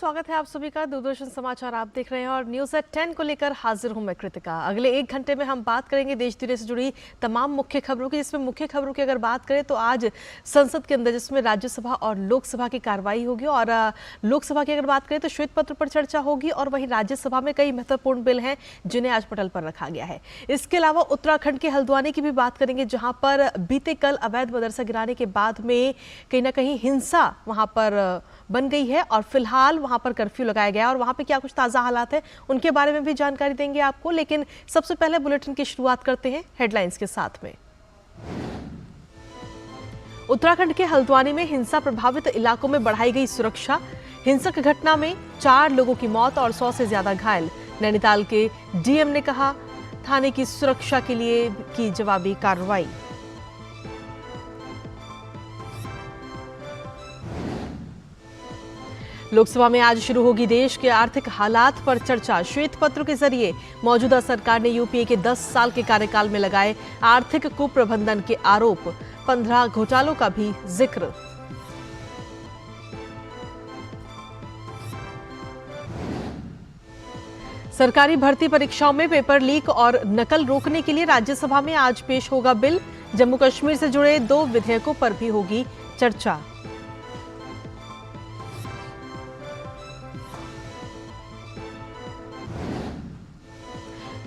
स्वागत है आप सभी का। दूरदर्शन समाचार आप देख रहे हैं और न्यूज़ एट 10 को लेकर हाजिर हूं मैं कृतिका। अगले 1 घंटे में हम बात करेंगे देश दुनिया से जुड़ी तमाम मुख्य खबरों की, जिसमें मुख्य खबरों की अगर बात करें तो आज संसद के अंदर जिसमें राज्यसभा और लोकसभा की कार्रवाई होगी और लोकसभा की अगर बात करें तो श्वेत पत्र पर चर्चा होगी और वहीं राज्यसभा में कई महत्वपूर्ण बिल हैं जिन्हें आज पटल पर रखा गया है। इसके अलावा उत्तराखंड के हल्द्वानी की भी बात करेंगे, जहां पर बीते कल अवैध मदरसा गिराने के बाद में कहीं ना कहीं हिंसा वहां पर बन गई है और फिलहाल वहां पर कर्फ्यू लगाया गया और वहां पे क्या कुछ ताजा हालात है उनके बारे में भी जानकारी देंगे आपको। लेकिन सबसे पहले बुलेटिन की शुरुआत करते हैं हेडलाइंस के साथ में। उत्तराखंड के हल्द्वानी में हिंसा प्रभावित इलाकों में बढ़ाई गई सुरक्षा। हिंसक घटना में 4 लोगों की मौत और 100 से ज्यादा घायल। नैनीताल के डीएम ने कहा थाने की सुरक्षा के लिए की जवाबी कार्रवाई। लोकसभा में आज शुरू होगी देश के आर्थिक हालात पर चर्चा। श्वेत पत्र के जरिए मौजूदा सरकार ने यूपीए के 10 साल के कार्यकाल में लगाए आर्थिक कुप्रबंधन के आरोप। 15 घोटालों का भी जिक्र। सरकारी भर्ती परीक्षाओं में पेपर लीक और नकल रोकने के लिए राज्यसभा में आज पेश होगा बिल। जम्मू कश्मीर से जुड़े 2 विधेयकों पर भी होगी चर्चा।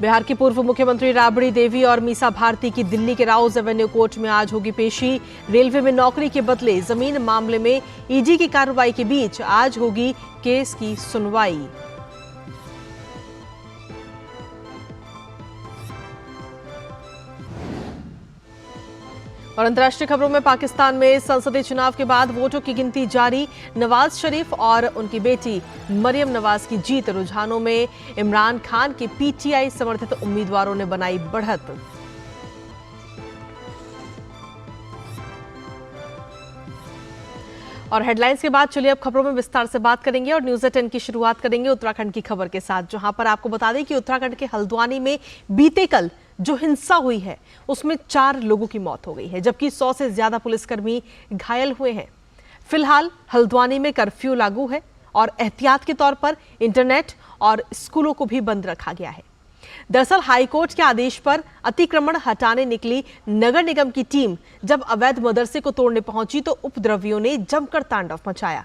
बिहार की पूर्व मुख्यमंत्री राबड़ी देवी और मीसा भारती की दिल्ली के राउज एवेन्यू कोर्ट में आज होगी पेशी। रेलवे में नौकरी के बदले जमीन मामले में ईडी की कार्रवाई के बीच आज होगी केस की सुनवाई। और अंतर्राष्ट्रीय खबरों में पाकिस्तान में संसदीय चुनाव के बाद वोटों की गिनती जारी। नवाज शरीफ और उनकी बेटी मरियम नवाज की जीत। रुझानों में इमरान खान के पीटीआई समर्थित उम्मीदवारों ने बनाई बढ़त। और हेडलाइंस के बाद चलिए अब खबरों में विस्तार से बात करेंगे और न्यूज़ एट 10 की शुरुआत करेंगे उत्तराखंड की खबर के साथ, जहां पर आपको बता दें कि उत्तराखंड के हल्द्वानी में बीते कल जो हिंसा हुई है उसमें 4 लोगों की मौत हो गई है, जबकि 100 से ज्यादा पुलिसकर्मी घायल हुए हैं। फिलहाल हल्द्वानी में कर्फ्यू लागू है और एहतियात के तौर पर इंटरनेट और स्कूलों को भी बंद रखा गया है। दरअसल हाईकोर्ट के आदेश पर अतिक्रमण हटाने निकली नगर निगम की टीम जब अवैध मदरसे को तोड़ने पहुंची तो उपद्रवियों ने जमकर तांडव मचाया,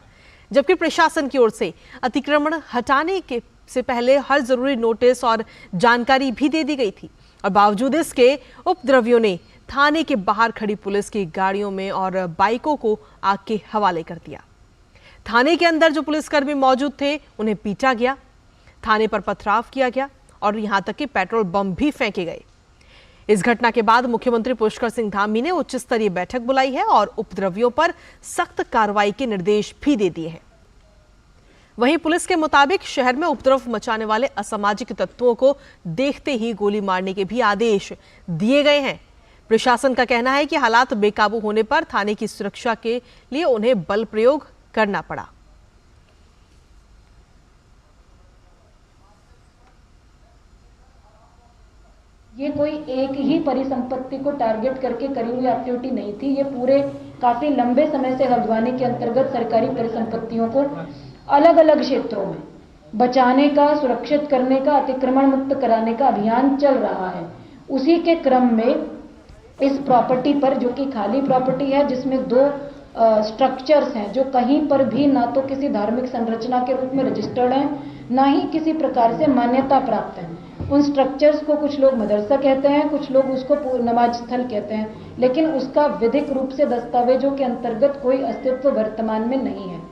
जबकि प्रशासन की ओर से अतिक्रमण हटाने के से पहले हर जरूरी नोटिस और जानकारी भी दे दी गई थी और बावजूद इसके उपद्रवियों ने थाने के बाहर खड़ी पुलिस की गाड़ियों में और बाइकों को आग के हवाले कर दिया। थाने के अंदर जो पुलिसकर्मी मौजूद थे उन्हें पीटा गया, थाने पर पथराव किया गया और यहां तक कि पेट्रोल बम भी फेंके गए। इस घटना के बाद मुख्यमंत्री पुष्कर सिंह धामी ने उच्च स्तरीय बैठक बुलाई है और उपद्रवियों पर सख्त कार्रवाई के निर्देश भी दे दिए हैं। वहीं पुलिस के मुताबिक शहर में उपद्रव मचाने वाले असामाजिक तत्वों को देखते ही गोली मारने के भी आदेश दिए गए हैं। प्रशासन का कहना है कि हालात बेकाबू होने पर थाने की सुरक्षा के लिए उन्हें बल प्रयोग करना पड़ा। ये कोई एक ही परिसंपत्ति को टारगेट करके करी हुई एक्टिविटी नहीं थी। ये पूरे काफी लंबे समय से हल्द्वानी के अंतर्गत सरकारी परिसंपत्तियों को अलग अलग क्षेत्रों में बचाने का, सुरक्षित करने का, अतिक्रमण मुक्त कराने का अभियान चल रहा है। उसी के क्रम में इस प्रॉपर्टी पर, जो कि खाली प्रॉपर्टी है, जिसमें 2 स्ट्रक्चर्स हैं जो कहीं पर भी ना तो किसी धार्मिक संरचना के रूप में रजिस्टर्ड हैं, ना ही किसी प्रकार से मान्यता प्राप्त है। उन स्ट्रक्चर्स को कुछ लोग मदरसा कहते हैं, कुछ लोग उसको नमाज स्थल कहते हैं, लेकिन उसका विधिक रूप से दस्तावेजों के अंतर्गत कोई अस्तित्व वर्तमान में नहीं है।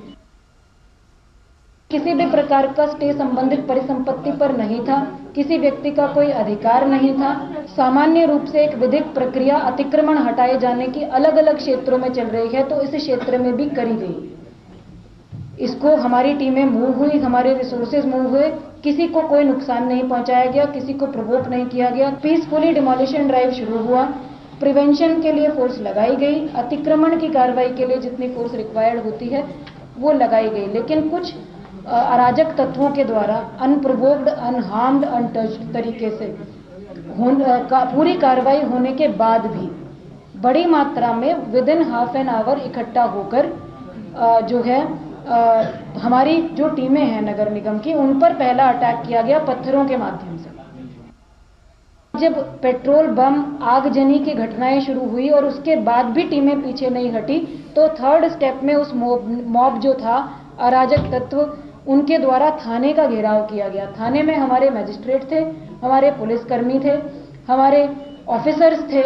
किसी भी प्रकार का स्टे संबंधित परिसंपत्ति पर नहीं था, किसी व्यक्ति का कोई अधिकार नहीं था। सामान्य रूप से एक विधिक प्रक्रिया अतिक्रमण हटाए जाने की अलग अलग क्षेत्रों में चल रही है, तो इस क्षेत्र में भी करी गई। इसको हमारी टीमें मूव हुई, हमारे रिसोर्सेज मूव हुए, किसी को कोई नुकसान नहीं पहुंचाया गया, किसी को प्रोवोक नहीं किया गया। पीसफुली डिमोलिशन ड्राइव शुरू हुआ, प्रिवेंशन के लिए फोर्स लगाई गई, अतिक्रमण की कार्रवाई के लिए जितनी फोर्स रिक्वायर्ड होती है वो लगाई गई। लेकिन कुछ अराजक तत्वों के द्वारा अनप्रोवोक्ड, अनहार्म्ड, अनटच्ड तरीके से पूरी कार्रवाई होने के बाद भी बड़ी मात्रा में with in half an hour इकट्ठा होकर जो है हमारी जो टीमें हैं नगर निगम की, उन पर पहला अटैक किया गया पत्थरों के माध्यम से। जब पेट्रोल बम आगजनी की घटनाएं शुरू हुई और उसके बाद भी टीमें पीछे नहीं हटी, तो थर्ड स्टेप में उस मॉब जो था, अराजक तत्व, उनके द्वारा थाने का घेराव किया गया। थाने में हमारे मजिस्ट्रेट थे, हमारे पुलिसकर्मी थे, हमारे ऑफिसर्स थे,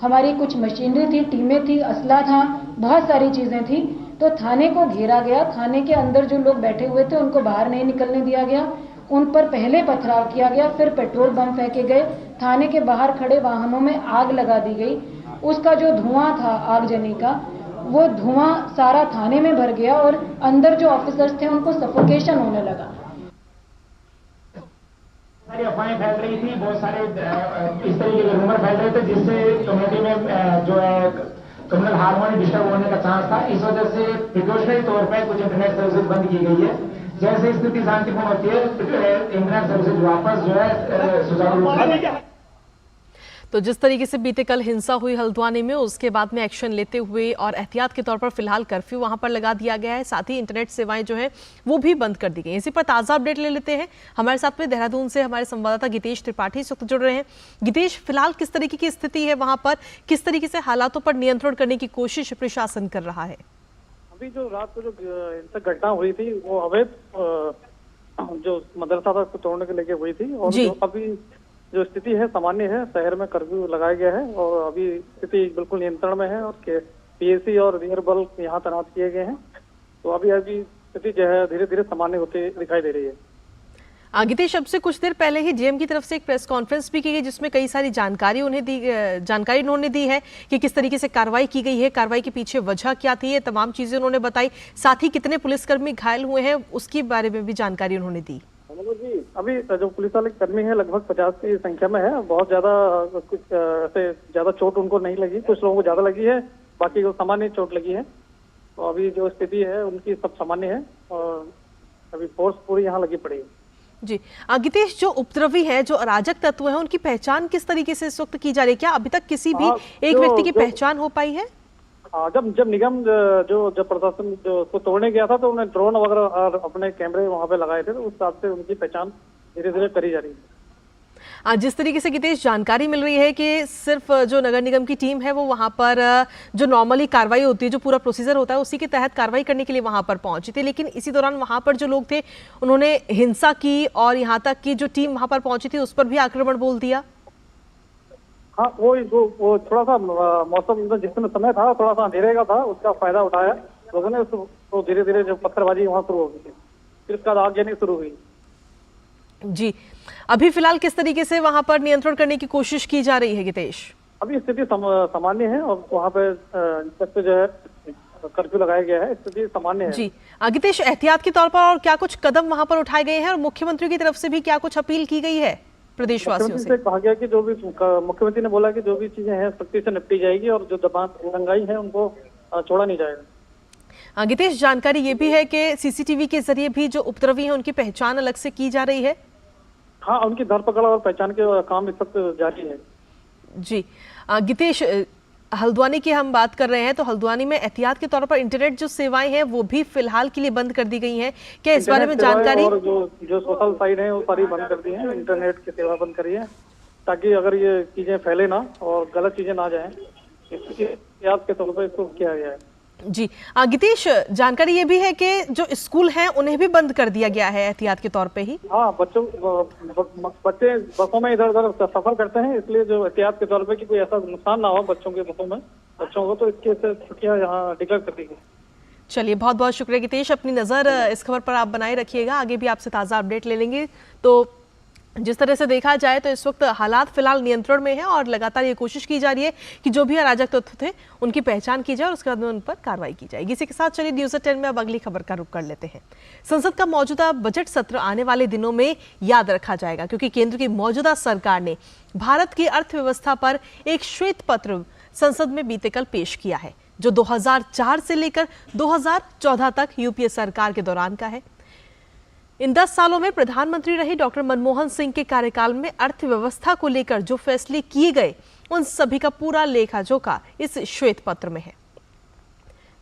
हमारी कुछ मशीनरी थी, टीमें थी, असला था, बहुत सारी चीजें थी। तो थाने को घेरा गया। थाने के अंदर जो लोग बैठे हुए थे उनको बाहर नहीं निकलने दिया गया। उन पर पहले पथराव किया गया, फिर पेट्रोल बम फेंके गए। थाने के बाहर खड़े वाहनों में आग लगा दी गई। उसका जो धुआं था आगजनी का, वो धुआं सारा थाने में भर गया और अंदर जो ऑफिसर्स थे उनको सफोकेशन होने लगा। सारी अफवाहें फैल रही थी, बहुत सारे इस तरीके के रूमर फैल रहे थे जिससे कम्युनिटी में जो है कम्युनल हार्मोनी डिस्टर्ब होने का चांस था। इस वजह से प्रिकॉशनरी तौर पर कुछ इंटरनेट सर्विसेज बंद की गई है। जैसे स्थिति शांतिपूर्ण होती है, इंटरनेट सर्विसेज वापस जो है सुचारू रूप से। तो जिस तरीके से बीते कल हिंसा हुई हल्द्वानी में, उसके बाद में एक्शन लेते हुए और एहतियात के तौर पर फिलहाल कर्फ्यू वहां पर लगा दिया गया है। साथ ही इंटरनेट सेवाएं जो है वो भी बंद कर दी गई। इसी पर ताज़ा अपडेट ले लेते हैं। हमारे साथ में देहरादून से हमारे संवाददाता गितेश त्रिपाठी इस वक्त जुड़ रहे हैं। गितेश, फिलहाल किस तरीके की स्थिति है वहां पर, किस तरीके से हालातों पर नियंत्रण करने की कोशिश प्रशासन कर रहा है? अभी जो रात को जो हिंसक घटना हुई थी वो अवैध जो मदरसा था उसको तोड़ने के लेके हुई थी, और जो अभी जो स्थिति है सामान्य है। शहर में कर्फ्यू लगाया गया है और अभी स्थिति बिल्कुल नियंत्रण में है और पीएसी और रियर बल यहाँ तैनात किए गए हैं। तो अभी स्थिति जो है धीरे धीरे सामान्य होती दिखाई दे रही है। गितेश, अब से कुछ देर पहले ही जेएम की तरफ से एक प्रेस कॉन्फ्रेंस भी की गई जिसमें कई सारी जानकारी उन्होंने दी है कि किस तरीके से कार्रवाई की गई है, कार्रवाई के पीछे वजह क्या थी, ये तमाम चीजें उन्होंने बताई। साथ ही कितने पुलिसकर्मी घायल हुए हैं उसके बारे में भी जानकारी उन्होंने दी। जी, अभी जो पुलिस वाले कर्मी है लगभग 50 की संख्या में है। बहुत ज्यादा कुछ ऐसे ज्यादा चोट उनको नहीं लगी, कुछ लोगों को ज्यादा लगी है, बाकी को सामान्य चोट लगी है। तो अभी जो स्थिति है उनकी सब सामान्य है और अभी फोर्स पूरी यहाँ लगी पड़ी है। जी गितेश, जो उपद्रवी है, जो अराजक तत्व है, उनकी पहचान किस तरीके से इस वक्त की जा रही है? क्या अभी तक किसी भी एक व्यक्ति की पहचान हो पाई है? जब निगम जो प्रशासन जो उसको तोड़ने गया था तो उन्हें ड्रोन वगैरह और अपने कैमरे वहां पे लगाए थे, तो उस हिसाब से उनकी पहचान धीरे धीरे करी जा रही है। जिस तरीके से गितेश जानकारी मिल रही है कि सिर्फ जो नगर निगम की टीम है वो वहां पर जो नॉर्मली कार्रवाई होती है, जो पूरा प्रोसीजर होता है उसी के तहत कार्रवाई करने के लिए वहां पर पहुंची थी, लेकिन इसी दौरान वहां पर जो लोग थे उन्होंने हिंसा की और यहाँ तक कि जो टीम वहां पर पहुंची थी उस पर भी आक्रमण बोल दिया। हाँ, वो थोड़ा सा मौसम जिस समय था थोड़ा सा अंधेरे का था, उसका फायदा उठाया लोगों ने। तो धीरे धीरे जो पत्थरबाजी वहाँ शुरू हो गई थी, फिर उसका आगजनी शुरू हुई। जी, अभी फिलहाल किस तरीके से वहां पर नियंत्रण करने की कोशिश की जा रही है गितेश? अभी स्थिति सामान्य है और वहाँ पे जो है कर्फ्यू लगाया गया है, स्थिति सामान्य है। जी गितेश, एहतियात के तौर पर और क्या कुछ कदम वहां पर उठाए गए हैं और मुख्यमंत्री की तरफ से भी क्या कुछ अपील की गई है प्रदेशवासियों से? कहा गया कि जो भी मुख्यमंत्री ने बोला कि जो भी चीजें हैं सख्ती से निपटी जाएगी और जो दंगाई है उनको छोड़ा नहीं जाएगा। गितेश, जानकारी ये भी है कि सीसीटीवी के जरिए भी जो उपद्रवी हैं उनकी पहचान अलग से की जा रही है? हाँ, उनकी धरपकड़ और पहचान के काम इस वक्त जारी है। जी गितेश, हल्द्वानी की हम बात कर रहे हैं तो हल्द्वानी में एहतियात के तौर पर इंटरनेट जो सेवाएं हैं वो भी फिलहाल के लिए बंद कर दी गई हैं। क्या इस बारे में जानकारी? और जो सोशल साइट है वो सारी बंद कर दी है, इंटरनेट की सेवा बंद करी है ताकि अगर ये चीजें फैले ना और गलत चीजें ना जाए, इसकी एहतियात के तौर पर इसको किया गया है। जी गितेश, जानकारी ये भी है कि जो स्कूल हैं उन्हें भी बंद कर दिया गया है एहतियात के तौर पे ही। हाँ, बच्चे बसों में इधर उधर सफर करते हैं, इसलिए जो एहतियात के तौर पे कि कोई ऐसा नुकसान ना हो बच्चों को, तो इसके छुट्टियां यहाँ डिक्लेयर कर दी गई। चलिए, बहुत बहुत शुक्रिया गितेश। अपनी नजर इस खबर पर आप बनाए रखिएगा, आगे भी आपसे ताजा अपडेट ले लेंगे। तो जिस तरह से देखा जाए तो इस वक्त हालात फिलहाल नियंत्रण में है और लगातार ये कोशिश की जा रही है कि जो भी अराजक तत्व थे उनकी पहचान की जाए और उसके बाद में उन पर कार्रवाई की जाएगी। इसी के साथ चलिए न्यूज़10 में अब अगली खबर का रुख कर लेते हैं। संसद का मौजूदा बजट सत्र आने वाले दिनों में याद रखा जाएगा क्योंकि केंद्र की मौजूदा सरकार ने भारत की अर्थव्यवस्था पर एक श्वेत पत्र संसद में बीते कल पेश किया है, जो 2004 से लेकर 2014 तक यूपीए सरकार के दौरान का है। इन 10 सालों में प्रधानमंत्री रहे डॉक्टर मनमोहन सिंह के कार्यकाल में अर्थव्यवस्था को लेकर जो फैसले किए गए उन सभी का पूरा लेखा जोखा इस श्वेत पत्र में है।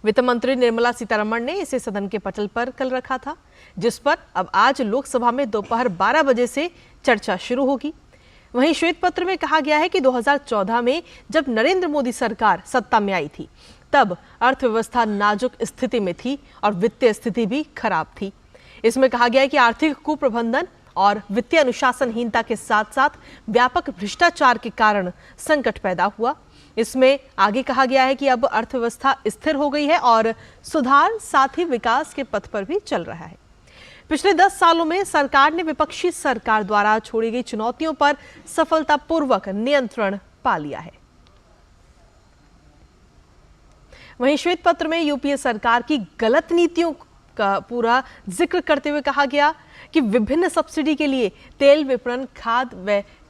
वित्त मंत्री निर्मला सीतारमण ने इसे सदन के पटल पर कल रखा था, जिस पर अब आज लोकसभा में दोपहर 12 बजे से चर्चा शुरू होगी। वहीं श्वेत पत्र में कहा गया है कि 2014 में जब नरेंद्र मोदी सरकार सत्ता में आई थी, तब अर्थव्यवस्था नाजुक स्थिति में थी और वित्तीय स्थिति भी खराब थी। इसमें कहा गया है कि आर्थिक कुप्रबंधन और वित्तीय अनुशासनहीनता के साथ साथ व्यापक भ्रष्टाचार के कारण संकट पैदा हुआ। इसमें आगे कहा गया है कि अब अर्थव्यवस्था स्थिर हो गई है और सुधार साथ ही विकास के पथ पर भी चल रहा है। पिछले 10 सालों में सरकार ने विपक्षी सरकार द्वारा छोड़ी गई चुनौतियों पर सफलतापूर्वक नियंत्रण पा लिया है। वहीं श्वेत पत्र में यूपीए सरकार की गलत नीतियों का पूरा जिक्र करते हुए कहा गया कि विभिन्न सब्सिडी के लिए तेल विपणन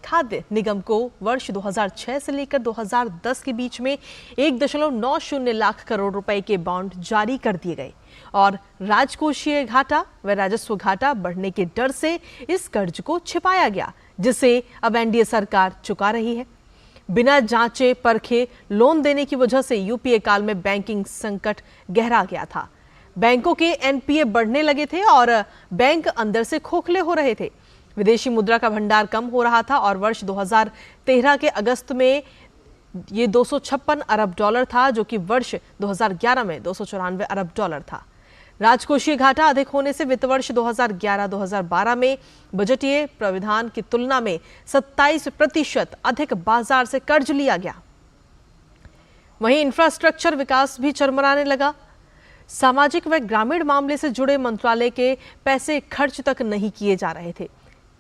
खाद्य निगम को वर्ष 2006 से लेकर 2010 के बीच में 1.90 लाख करोड़ रुपए के बॉन्ड जारी कर दिए गए और राजकोषीय घाटा व राजस्व घाटा बढ़ने के डर से इस कर्ज को छिपाया गया, जिसे अब एनडीए सरकार चुका रही है। बिना जांचे परखे लोन देने की वजह से यूपीए काल में बैंकिंग संकट गहरा गया था। बैंकों के एनपीए बढ़ने लगे थे और बैंक अंदर से खोखले हो रहे थे। विदेशी मुद्रा का भंडार कम हो रहा था और वर्ष 2013 के अगस्त में ये 256 अरब डॉलर था, जो कि वर्ष 2011 में 294 अरब डॉलर था। राजकोषीय घाटा अधिक होने से वित्त वर्ष 2011-2012 में बजटीय प्राविधान की तुलना में 27% अधिक बाजार से कर्ज लिया गया। वहीं इंफ्रास्ट्रक्चर विकास भी चरमराने लगा। सामाजिक व ग्रामीण मामले से जुड़े मंत्रालय के पैसे खर्च तक नहीं किए जा रहे थे।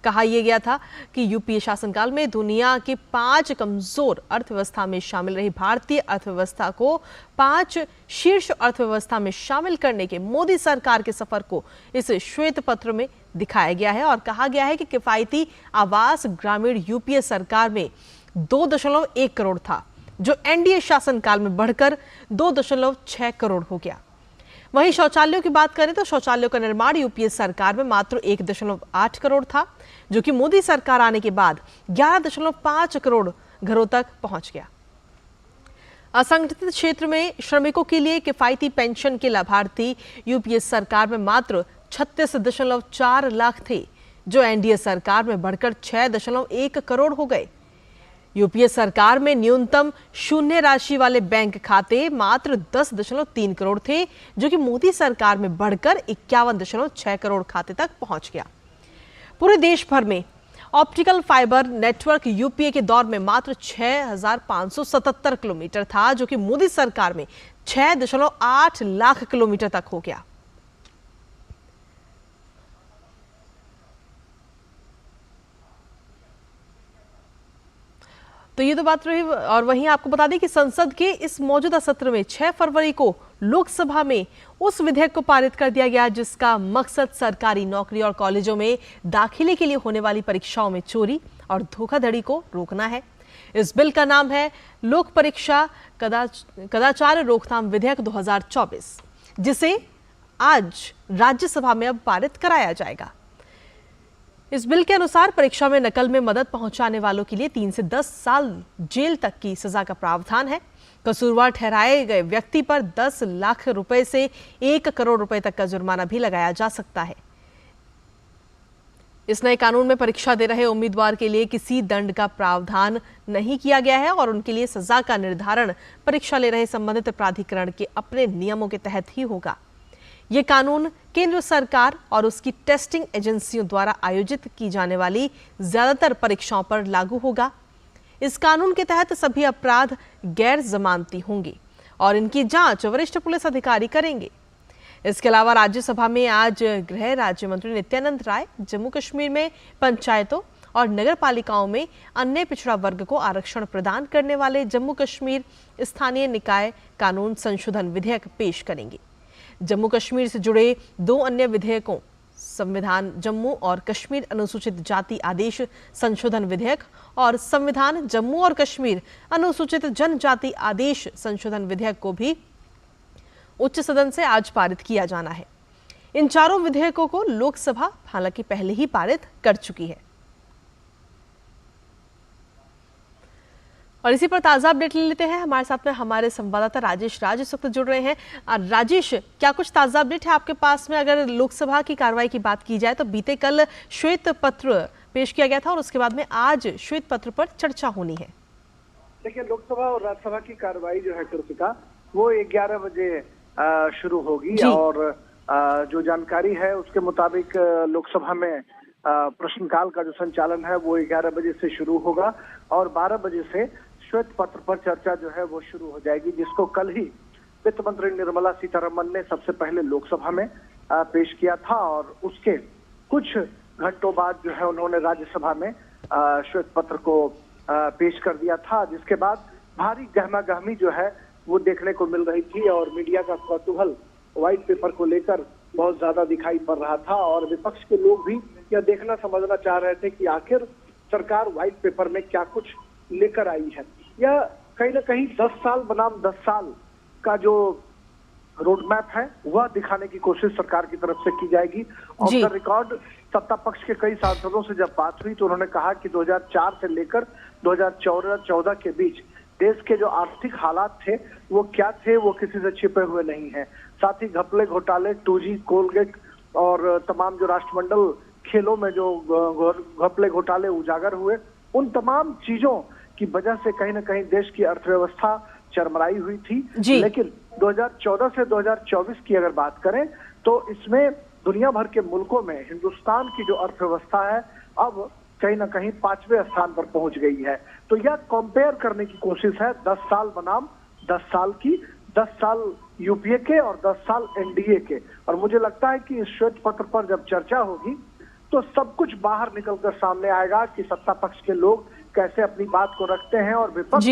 कहा यह गया था कि यूपीए शासनकाल में दुनिया के 5 कमजोर अर्थव्यवस्था में शामिल रही भारतीय अर्थव्यवस्था को 5 शीर्ष अर्थव्यवस्था में शामिल करने के मोदी सरकार के सफर को इस श्वेत पत्र में दिखाया गया है और कहा गया है कि किफायती आवास ग्रामीण यूपीए सरकार में 2.1 करोड़ था, जो एनडीए शासनकाल में बढ़कर 2.6 करोड़ हो गया। वहीं शौचालयों की बात करें तो शौचालयों का निर्माण यूपीए सरकार में मात्र 1.8 करोड़ था, जो कि मोदी सरकार आने के बाद 11.5 करोड़ घरों तक पहुंच गया। असंगठित क्षेत्र में श्रमिकों के लिए किफायती पेंशन के लाभार्थी यूपीए सरकार में मात्र 36.4 लाख थे, जो एनडीए सरकार में बढ़कर 6.1 करोड़ हो गए। यूपीए सरकार में न्यूनतम शून्य राशि वाले बैंक खाते मात्र 10.3 करोड़ थे, जो कि मोदी सरकार में बढ़कर 51.6 करोड़ खाते तक पहुंच गया। पूरे देश भर में ऑप्टिकल फाइबर नेटवर्क यूपीए के दौर में मात्र 6,577 किलोमीटर था, जो कि मोदी सरकार में 6.8 लाख किलोमीटर तक हो गया। तो ये तो बात रही। और वहीं आपको बता दें कि संसद के इस मौजूदा सत्र में 6 फरवरी को लोकसभा में उस विधेयक को पारित कर दिया गया जिसका मकसद सरकारी नौकरी और कॉलेजों में दाखिले के लिए होने वाली परीक्षाओं में चोरी और धोखाधड़ी को रोकना है। इस बिल का नाम है लोक परीक्षा कदाचार रोकथाम विधेयक 2024, जिसे आज राज्यसभा में अब पारित कराया जाएगा। इस बिल के अनुसार परीक्षा में नकल में मदद पहुंचाने वालों के लिए 3 से 10 साल जेल तक की सजा का प्रावधान है। कसूरवार ठहराए गए व्यक्ति पर 10 लाख रुपए से 1 करोड़ रुपए तक का जुर्माना भी लगाया जा सकता है। इस नए कानून में परीक्षा दे रहे उम्मीदवार के लिए किसी दंड का प्रावधान नहीं किया गया है और उनके लिए सजा का निर्धारण परीक्षा ले रहे संबंधित प्राधिकरण के अपने नियमों के तहत ही होगा। ये कानून केंद्र सरकार और उसकी टेस्टिंग एजेंसियों द्वारा आयोजित की जाने वाली ज्यादातर परीक्षाओं पर लागू होगा। इस कानून के तहत सभी अपराध गैर जमानती होंगे और इनकी जांच वरिष्ठ पुलिस अधिकारी करेंगे। इसके अलावा राज्यसभा में आज गृह राज्य मंत्री नित्यानंद राय जम्मू कश्मीर में पंचायतों और नगर पालिकाओं में अन्य पिछड़ा वर्ग को आरक्षण प्रदान करने वाले जम्मू कश्मीर स्थानीय निकाय कानून संशोधन विधेयक पेश करेंगे। जम्मू कश्मीर से जुड़े 2 अन्य विधेयकों संविधान जम्मू और कश्मीर अनुसूचित जाति आदेश संशोधन विधेयक और संविधान जम्मू और कश्मीर अनुसूचित जनजाति आदेश संशोधन विधेयक को भी उच्च सदन से आज पारित किया जाना है। इन चारों विधेयकों को लोकसभा हालांकि पहले ही पारित कर चुकी है। और इसी पर ताज़ा अपडेट ले लेते हैं। हमारे साथ में हमारे संवाददाता राजेश इस वक्त जुड़ रहे हैं। राजेश, क्या कुछ ताज़ा अपडेट है आपके पास में? अगर लोकसभा की कार्रवाई की बात की जाए तो बीते कल श्वेत पत्र पेश किया गया था और उसके बाद में आज श्वेत पत्र पर चर्चा होनी है। देखिए, लोकसभा और राज्यसभा की कार्रवाई जो है कृतिका, वो 11 बजे शुरू होगी और जो जानकारी है उसके मुताबिक लोकसभा में प्रश्नकाल का जो संचालन है वो 11 बजे से शुरू होगा और 12 बजे से श्वेत पत्र पर चर्चा जो है वो शुरू हो जाएगी, जिसको कल ही वित्त मंत्री निर्मला सीतारमण ने सबसे पहले लोकसभा में पेश किया था और उसके कुछ घंटों बाद जो है उन्होंने राज्यसभा में श्वेत पत्र को पेश कर दिया था, जिसके बाद भारी गहमागहमी जो है वो देखने को मिल रही थी और मीडिया का कौतूहल व्हाइट पेपर को लेकर बहुत ज्यादा दिखाई पड़ रहा था और विपक्ष के लोग भी यह देखना समझना चाह रहे थे कि आखिर सरकार व्हाइट पेपर में क्या कुछ लेकर आई है। यह कहीं ना कहीं 10 साल बनाम 10 साल का जो रोड मैप है वह दिखाने की कोशिश सरकार की तरफ से की जाएगी। ऑफ द रिकॉर्ड सत्ता पक्ष के कई सांसदों से जब बात हुई तो उन्होंने कहा कि 2004 से लेकर 2014 के बीच देश के जो आर्थिक हालात थे वो क्या थे, वो किसी से छिपे हुए नहीं है। साथ ही घपले घोटाले, 2G, कोलगेट और तमाम जो राष्ट्रमंडल खेलों में जो घपले घोटाले उजागर हुए, उन तमाम चीजों की वजह से कहीं ना कहीं देश की अर्थव्यवस्था चरमराई हुई थी। लेकिन 2014 से 2024 की अगर बात करें तो इसमें दुनिया भर के मुल्कों में हिंदुस्तान की जो अर्थव्यवस्था है अब कहीं ना कहीं 5वें स्थान पर पहुंच गई है। तो यह कंपेयर करने की कोशिश है 10 साल बनाम 10 साल की, 10 साल यूपीए के और 10 साल एनडीए के। और मुझे लगता है कि इस श्वेत पत्र पर जब चर्चा होगी तो सब कुछ बाहर निकलकर सामने आएगा कि सत्ता पक्ष के लोग कैसे अपनी बात को रखते हैं और विपक्ष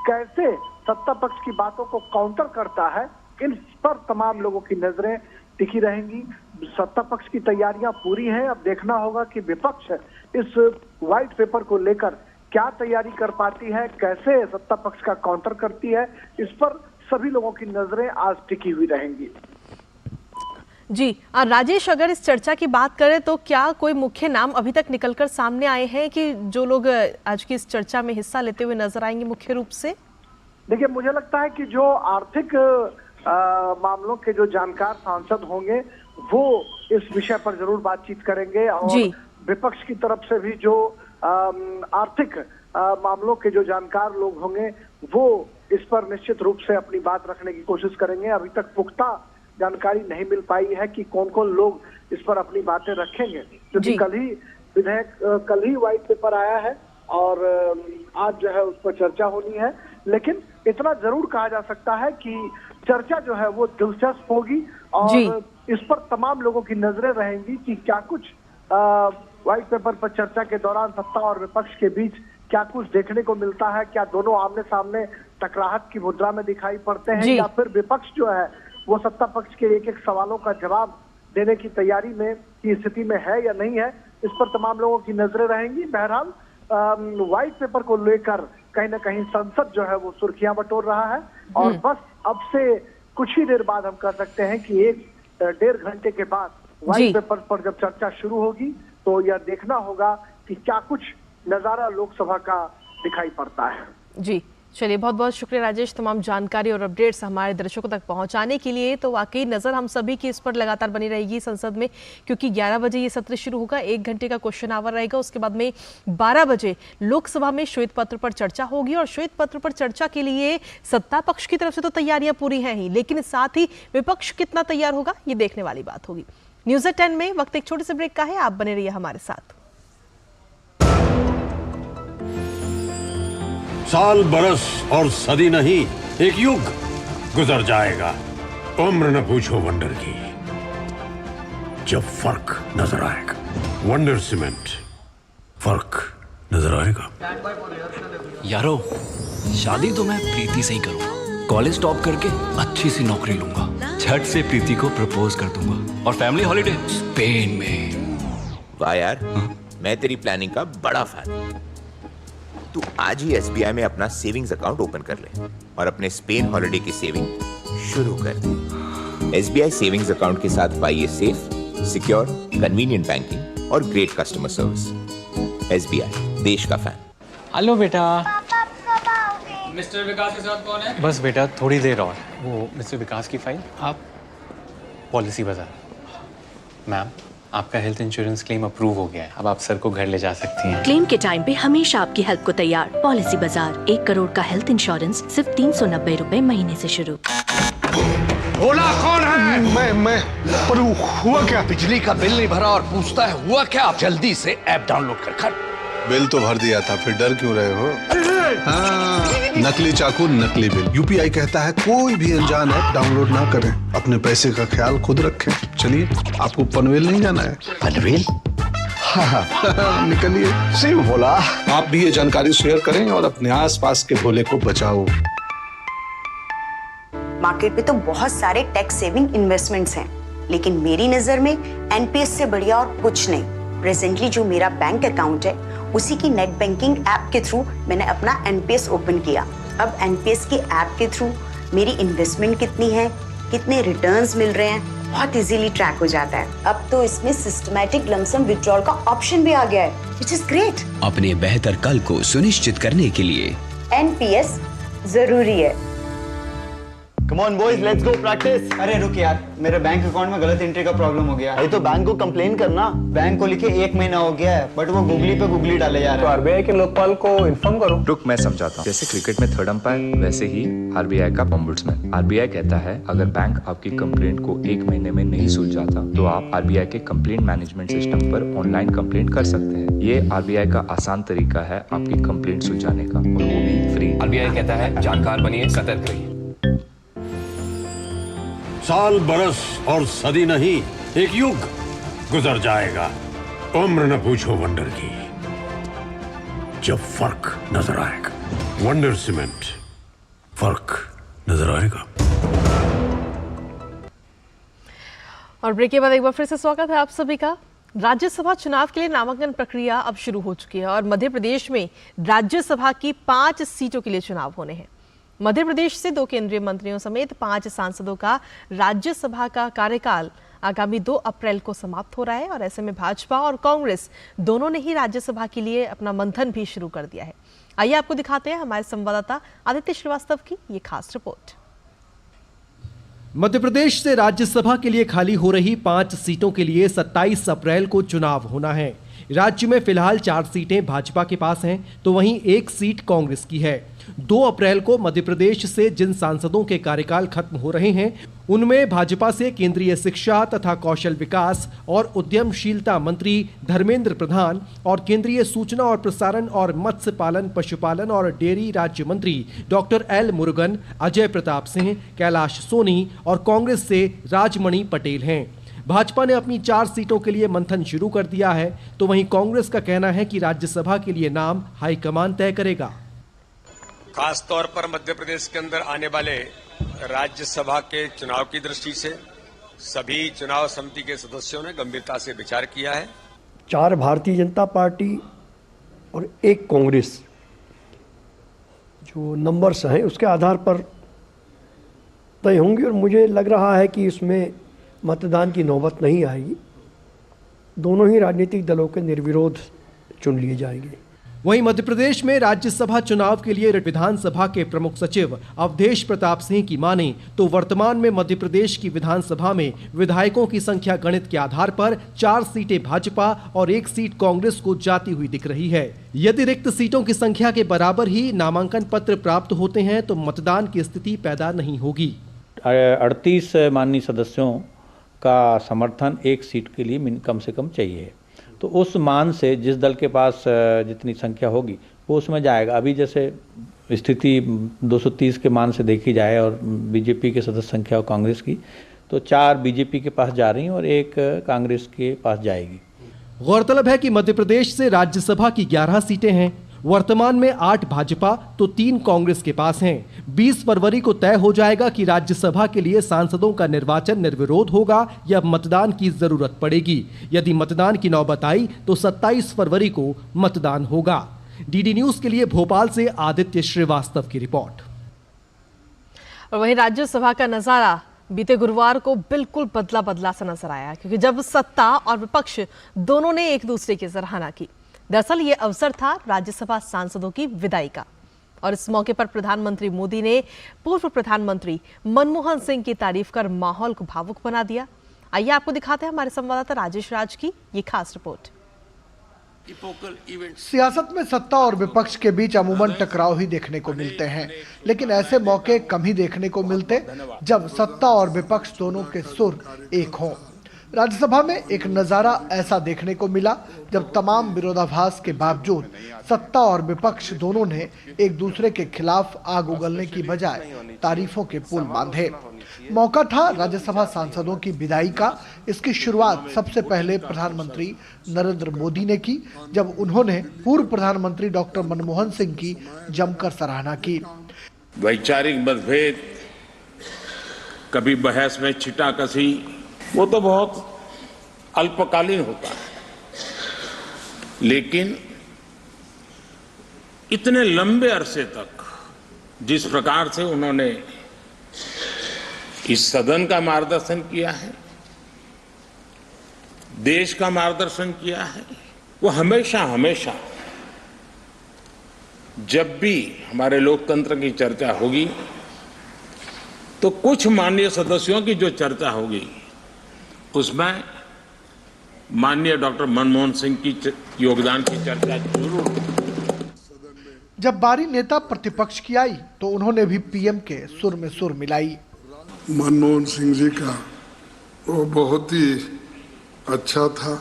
कैसे सत्ता पक्ष की बातों को काउंटर करता है। इन पर तमाम लोगों की नजरें टिकी रहेंगी। सत्ता पक्ष की तैयारियां पूरी हैं, अब देखना होगा कि विपक्ष इस व्हाइट पेपर को लेकर क्या तैयारी कर पाती है, कैसे सत्ता पक्ष का काउंटर करती है। इस पर सभी लोगों की नजरें आज टिकी हुई रहेंगी। जी राजेश, अगर इस चर्चा की बात करें तो क्या कोई मुख्य नाम अभी तक निकलकर सामने आए हैं कि जो लोग आज की इस चर्चा में हिस्सा लेते हुए नजर आएंगे मुख्य रूप से? देखिए, मुझे लगता है कि जो आर्थिक मामलों के जो जानकार सांसद होंगे वो इस विषय पर जरूर बातचीत करेंगे और विपक्ष की तरफ से भी जो आर्थिक मामलों के जो जानकार लोग होंगे वो इस पर निश्चित रूप से अपनी बात रखने की कोशिश करेंगे। अभी तक पुख्ता जानकारी नहीं मिल पाई है कि कौन कौन लोग इस पर अपनी बातें रखेंगे, क्योंकि कल ही व्हाइट पेपर आया है और आज जो है उस पर चर्चा होनी है। लेकिन इतना जरूर कहा जा सकता है कि चर्चा जो है वो दिलचस्प होगी और इस पर तमाम लोगों की नजरें रहेंगी कि क्या कुछ व्हाइट पेपर पर चर्चा के दौरान सत्ता और विपक्ष के बीच क्या कुछ देखने को मिलता है। क्या दोनों आमने सामने टकराहट की मुद्रा में दिखाई पड़ते हैं या फिर विपक्ष जो है वो सत्ता पक्ष के एक एक सवालों का जवाब देने की तैयारी में की स्थिति में है या नहीं है। इस पर तमाम लोगों की नजरें रहेंगी। बहरहाल व्हाइट पेपर को लेकर कहीं ना कहीं संसद जो है वो सुर्खियां बटोर रहा है और बस अब से कुछ ही देर बाद हम कह सकते हैं कि 1-1.5 घंटे के बाद व्हाइट पेपर पर जब चर्चा शुरू होगी तो यह देखना होगा कि क्या कुछ नजारा लोकसभा का दिखाई पड़ता है। जी चलिए, बहुत बहुत शुक्रिया राजेश, तमाम जानकारी और अपडेट्स हमारे दर्शकों तक पहुंचाने के लिए। तो वाकई नजर हम सभी की इस पर लगातार बनी रहेगी संसद में, क्योंकि 11 बजे ये सत्र शुरू होगा, 1 घंटे का क्वेश्चन आवर रहेगा। उसके बाद में 12 बजे लोकसभा में श्वेत पत्र पर चर्चा होगी और श्वेत पत्र पर चर्चा के लिए सत्ता पक्ष की तरफ से तो तैयारियां पूरी हैं ही, लेकिन साथ ही विपक्ष कितना तैयार होगा ये देखने वाली बात होगी। न्यूज़ 10 में वक्त एक छोटे से ब्रेक का है, आप बने रहिए हमारे साथ। साल, बरस और सदी नहीं, एक युग गुजर जाएगा। उम्र न पूछो वंडर की, जब फर्क नजर आएगा। वंडर सीमेंट, फर्क नजर आएगा। यारो, शादी तो मैं प्रीति से ही करूंगा। कॉलेज टॉप करके अच्छी सी नौकरी लूंगा, झट से प्रीति को प्रपोज कर दूंगा और फैमिली हॉलिडे स्पेन में। वाह यार, मैं तेरी प्लानिंग का बड़ा फैन। तू आज ही SBI में अपना सेविंग्स अकाउंट ओपन कर ले और अपने स्पेन हॉलिडे की सेविंग शुरू कर दे। SBI सेविंग्स अकाउंट के साथ पाइए सेफ, सिक्योर, कन्वीनियंट बैंकिंग और ग्रेट कस्टमर सर्विस। SBI, देश का फैन। हेलो बेटा। पापा कब आओगे? मिस्टर विकास के साथ कौन है? बस बेटा थोड़ी देर और। वो मिस्टर विकास की फाइल आप पॉलिसी बाजार। मैम आपका हेल्थ इंश्योरेंस क्लेम अप्रूव हो गया है, अब आप सर को घर ले जा सकती हैं। क्लेम के टाइम पे हमेशा आपकी हेल्प को तैयार। पॉलिसी बाजार, 1 करोड़ का हेल्थ इंश्योरेंस सिर्फ 390 रुपए महीने से शुरू। बोला कौन है? मैं पर हुआ क्या? बिजली का बिल नहीं भरा और पूछता है हुआ क्या? आप जल्दी से ऐप डाउनलोड कर। बिल तो भर दिया था, फिर डर क्यों रहे हो? हाँ, नकली चाकू नकली बिल। यूपीआई कहता है कोई भी अनजान ऐप डाउनलोड ना करें, अपने पैसे का ख्याल खुद रखें। चलिए आपको पनवेल नहीं जाना है। पनवेल? हाँ, निकलिए। शिव बोला। आप भी ये जानकारी शेयर करें और अपने आसपास के भोले को बचाओ। मार्केट पे तो बहुत सारे टैक्स सेविंग इन्वेस्टमेंट्स हैं, लेकिन मेरी नजर में एनपीएस से बढ़िया और कुछ नहीं। प्रेजेंटली जो मेरा बैंक अकाउंट है उसी की नेट बैंकिंग ऐप के थ्रू मैंने अपना एनपीएस ओपन किया। अब एनपीएस की ऐप के थ्रू मेरी इन्वेस्टमेंट कितनी है, कितने रिटर्न्स मिल रहे हैं, बहुत इजीली ट्रैक हो जाता है। अब तो इसमें सिस्टमैटिक लमसम विड्रॉल का ऑप्शन भी आ गया है, व्हिच इज ग्रेट। अपने बेहतर कल को सुनिश्चित करने के लिए एनपीएस जरूरी है। Come on boys, let's go practice. अरे रुक यार, मेरे बैंक अकाउंट में गलत एंट्री का प्रॉब्लम हो गया। अरे तो बैंक को कंप्लेन करना। बैंक को लिखे 1 महीना हो गया है, बट वो गूगली पे गूगली डाले जा रहे हैं। तो आरबीआई के लोकपाल को इन्फॉर्म करो। रुक मैं समझाता हूँ। जैसे क्रिकेट में थर्ड अंपायर, वैसे ही आरबीआई का ओम्बुड्समैन। आरबीआई कहता है अगर बैंक आपकी कंप्लेंट को 1 महीने में नहीं सुलझाता तो आप आरबीआई के कंप्लेंट मैनेजमेंट सिस्टम पर ऑनलाइन कंप्लेंट कर सकते हैं। ये आरबीआई का आसान तरीका है आपकी कंप्लेंट सुलझाने का, और वो भी फ्री। आरबीआई कहता है जानकार बनिए, सतर्क रहिए। साल बरस और सदी नहीं, एक युग गुजर जाएगा। उम्र न पूछो वंडर की, जब फर्क नजर आएगा। वंडर सीमेंट, फर्क नजर आएगा। और ब्रेक के बाद एक बार फिर से स्वागत है आप सभी का। राज्यसभा चुनाव के लिए नामांकन प्रक्रिया अब शुरू हो चुकी है और मध्य प्रदेश में राज्यसभा की 5 सीटों के लिए चुनाव होने हैं। मध्य प्रदेश से 2 केंद्रीय मंत्रियों समेत 5 सांसदों का राज्यसभा का कार्यकाल आगामी 2 अप्रैल को समाप्त हो रहा है और ऐसे में भाजपा और कांग्रेस दोनों ने ही राज्यसभा के लिए अपना मंथन भी शुरू कर दिया है। आइए आपको दिखाते हैं हमारे संवाददाता आदित्य श्रीवास्तव की ये खास रिपोर्ट। मध्य प्रदेश से राज्यसभा के लिए खाली हो रही 5 सीटों के लिए 27 अप्रैल को चुनाव होना है। राज्य में फिलहाल 4 सीटें भाजपा के पास हैं, तो वहीं 1 सीट कांग्रेस की है। 2 अप्रैल को मध्य प्रदेश से जिन सांसदों के कार्यकाल खत्म हो रहे हैं उनमें भाजपा से केंद्रीय शिक्षा तथा कौशल विकास और उद्यमशीलता मंत्री धर्मेंद्र प्रधान और केंद्रीय सूचना और प्रसारण और मत्स्य पालन पशुपालन और डेयरी राज्य मंत्री डॉक्टर एल मुरुगन, अजय प्रताप सिंह, कैलाश सोनी और कांग्रेस से राजमणि पटेल हैं। भाजपा ने अपनी 4 सीटों के लिए मंथन शुरू कर दिया है, तो वहीं कांग्रेस का कहना है कि राज्यसभा के लिए नाम हाईकमान तय करेगा। खास तौर पर मध्य प्रदेश के अंदर आने वाले राज्यसभा के चुनाव की दृष्टि से सभी चुनाव समिति के सदस्यों ने गंभीरता से विचार किया है। 4 भारतीय जनता पार्टी और 1 कांग्रेस जो नंबर्स हैं उसके आधार पर तय होंगी और मुझे लग रहा है कि इसमें मतदान की नौबत नहीं आएगी। दोनों ही राजनीतिक दलों के निर्विरोध चुन लिए जाएंगे। वहीं मध्य प्रदेश में राज्यसभा चुनाव के लिए विधानसभा के प्रमुख सचिव अवधेश प्रताप सिंह की माने तो वर्तमान में मध्य प्रदेश की विधानसभा में विधायकों की संख्या गणित के आधार पर 4 सीटें भाजपा और 1 सीट कांग्रेस को जाती हुई दिख रही है। यदि रिक्त सीटों की संख्या के बराबर ही नामांकन पत्र प्राप्त होते हैं तो मतदान की स्थिति पैदा नहीं होगी। 38 माननीय सदस्यों का समर्थन 1 सीट के लिए कम से कम चाहिए, तो उस मान से जिस दल के पास जितनी संख्या होगी वो उसमें जाएगा। अभी जैसे स्थिति 230 के मान से देखी जाए और बीजेपी के सदस्य संख्या और कांग्रेस की, तो 4 बीजेपी के पास जा रही हैं और 1 कांग्रेस के पास जाएगी। गौरतलब है कि मध्य प्रदेश से राज्यसभा की 11 सीटें हैं। वर्तमान में 8 भाजपा तो 3 कांग्रेस के पास हैं। 20 फरवरी को तय हो जाएगा कि राज्यसभा के लिए सांसदों का निर्वाचन निर्विरोध होगा या मतदान की जरूरत पड़ेगी। यदि मतदान की नौबत आई तो 27 फरवरी को मतदान होगा। डीडी न्यूज के लिए भोपाल से आदित्य श्रीवास्तव की रिपोर्ट। और वहीं राज्यसभा का नजारा बीते गुरुवार को बिल्कुल बदला सा नजर आया, क्योंकि जब सत्ता और विपक्ष दोनों ने एक दूसरे की सराहना की। दरअसल ये अवसर था राज्यसभा सांसदों की विदाई का। और इस मौके पर प्रधानमंत्री मोदी ने पूर्व प्रधानमंत्री मनमोहन सिंह की तारीफ कर माहौल को भावुक बना दिया। आइए आपको दिखाते हैं हमारे संवाददाता राजेश राज की ये खास रिपोर्ट। सियासत में सत्ता और विपक्ष के बीच अमूमन टकराव ही देखने को मिलते हैं, लेकिन ऐसे मौके कम ही देखने को मिलते जब सत्ता और विपक्ष दोनों के सुर एक हों। राज्यसभा में एक नजारा ऐसा देखने को मिला जब तमाम विरोधाभास के बावजूद सत्ता और विपक्ष दोनों ने एक दूसरे के खिलाफ आग उगलने की बजाय तारीफों के पुल बांधे। मौका था राज्यसभा सांसदों की विदाई का। इसकी शुरुआत सबसे पहले प्रधानमंत्री नरेंद्र मोदी ने की, जब उन्होंने पूर्व प्रधानमंत्री डॉक्टर मनमोहन सिंह की जमकर सराहना की। वैचारिक मतभेद, कभी बहस में छिटाकशी, वो तो बहुत अल्पकालीन होता है, लेकिन इतने लंबे अरसे तक जिस प्रकार से उन्होंने इस सदन का मार्गदर्शन किया है, देश का मार्गदर्शन किया है, वो हमेशा हमेशा जब भी हमारे लोकतंत्र की चर्चा होगी तो कुछ माननीय सदस्यों की जो चर्चा होगी उसमें माननीय डॉक्टर मनमोहन सिंह की योगदान की चर्चा जरूर। जब बारी नेता प्रतिपक्ष की आई तो उन्होंने भी पीएम के सुर में सुर मिलाई। मनमोहन सिंह जी का वो बहुत ही अच्छा था,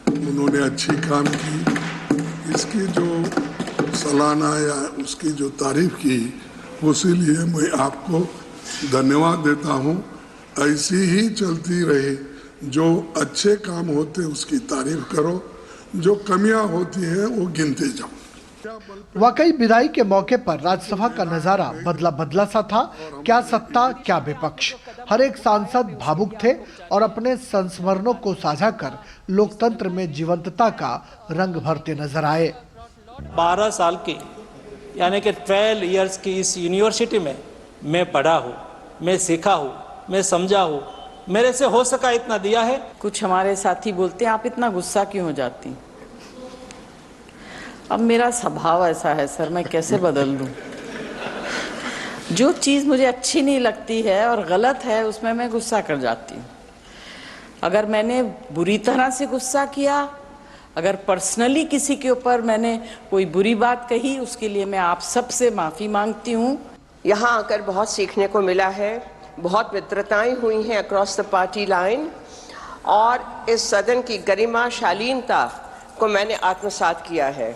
उन्होंने अच्छी काम की। इसकी जो सलाहना या उसकी जो तारीफ की, उसी लिए मैं आपको धन्यवाद देता हूँ। ऐसी ही चलती रहे, जो अच्छे काम होते उसकी तारीफ करो, जो कमियां होती हैं वो गिनते जाओ। वाकई विदाई के मौके पर राज्यसभा का नजारा बदला बदला सा था। क्या सत्ता क्या विपक्ष, हर एक सांसद भावुक थे और अपने संस्मरणों को साझा कर लोकतंत्र में जीवंतता का रंग भरते नजर आए। 12 साल की यानी कि 12 इयर्स की इस यूनिवर्सिटी में मैं पढ़ा हूँ, मैं सीखा हूँ, मैं समझा हूँ, मेरे से हो सका इतना दिया है। कुछ हमारे साथी बोलते हैं आप इतना गुस्सा क्यों हो जाती। अब मेरा स्वभाव ऐसा है सर, मैं कैसे बदल दूं। जो चीज़ मुझे अच्छी नहीं लगती है और गलत है उसमें मैं गुस्सा कर जाती हूँ। अगर मैंने बुरी तरह से गुस्सा किया, अगर पर्सनली किसी के ऊपर मैंने कोई बुरी बात कही, उसके लिए मैं आप सबसे माफ़ी मांगती हूँ। यहाँ आकर बहुत सीखने को मिला है, बहुत मित्रताएं हुई हैं अक्रॉस द पार्टी लाइन, और इस सदन की गरिमा शालीनता को मैंने आत्मसात किया है।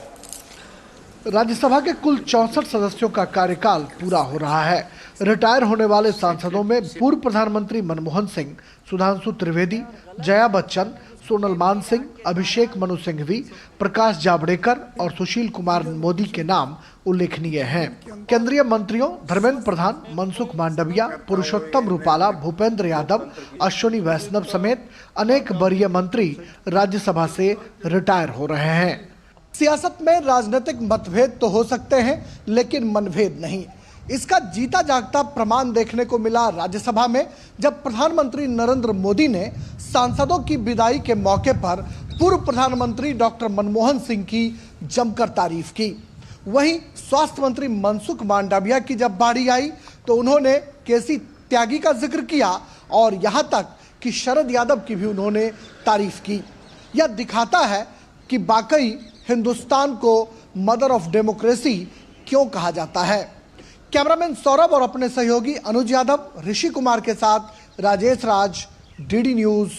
राज्यसभा के कुल 64 सदस्यों का कार्यकाल पूरा हो रहा है। रिटायर होने वाले सांसदों में पूर्व प्रधानमंत्री मनमोहन सिंह, सुधांशु त्रिवेदी, जया बच्चन, सोनल मान सिंह, अभिषेक मनु सिंघवी, प्रकाश जावड़ेकर और सुशील कुमार मोदी के नाम उल्लेखनीय हैं। केंद्रीय मंत्रियों धर्मेंद्र प्रधान, मनसुख मांडविया, पुरुषोत्तम रूपाला, भूपेंद्र यादव, अश्विनी वैष्णव समेत अनेक वरीय मंत्री राज्यसभा से रिटायर हो रहे हैं। सियासत में राजनीतिक मतभेद तो हो सकते हैं, लेकिन मनभेद नहीं। इसका जीता जागता प्रमाण देखने को मिला राज्यसभा में, जब प्रधानमंत्री नरेंद्र मोदी ने सांसदों की विदाई के मौके पर पूर्व प्रधानमंत्री डॉक्टर मनमोहन सिंह की जमकर तारीफ की। वहीं स्वास्थ्य मंत्री मनसुख मांडविया की जब बारी आई तो उन्होंने केसी त्यागी का जिक्र किया और यहाँ तक कि शरद यादव की भी उन्होंने तारीफ की। यह दिखाता है कि वाकई हिंदुस्तान को मदर ऑफ डेमोक्रेसी क्यों कहा जाता है। कैमरामैन सौरभ और अपने सहयोगी अनुज यादव, ऋषि कुमार के साथ राजेश राज, डीडी न्यूज,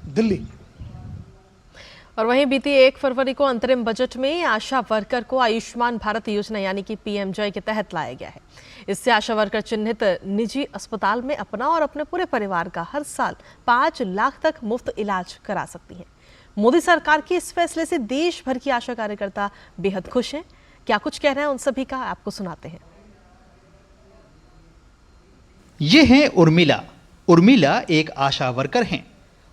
दिल्ली। और वहीं बीती 1 फरवरी को अंतरिम बजट में आशा वर्कर को आयुष्मान भारत योजना यानी कि पीएमजे के तहत लाया गया है। इससे आशा वर्कर चिन्हित निजी अस्पताल में अपना और अपने पूरे परिवार का हर साल 5 लाख तक मुफ्त इलाज करा सकती हैं। मोदी सरकार के इस फैसले से देश भर की आशा कार्यकर्ता बेहद खुश हैं। क्या कुछ कह रहे हैं उन सभी का आपको सुनाते हैं। ये हैं उर्मिला। उर्मिला एक आशा वर्कर हैं।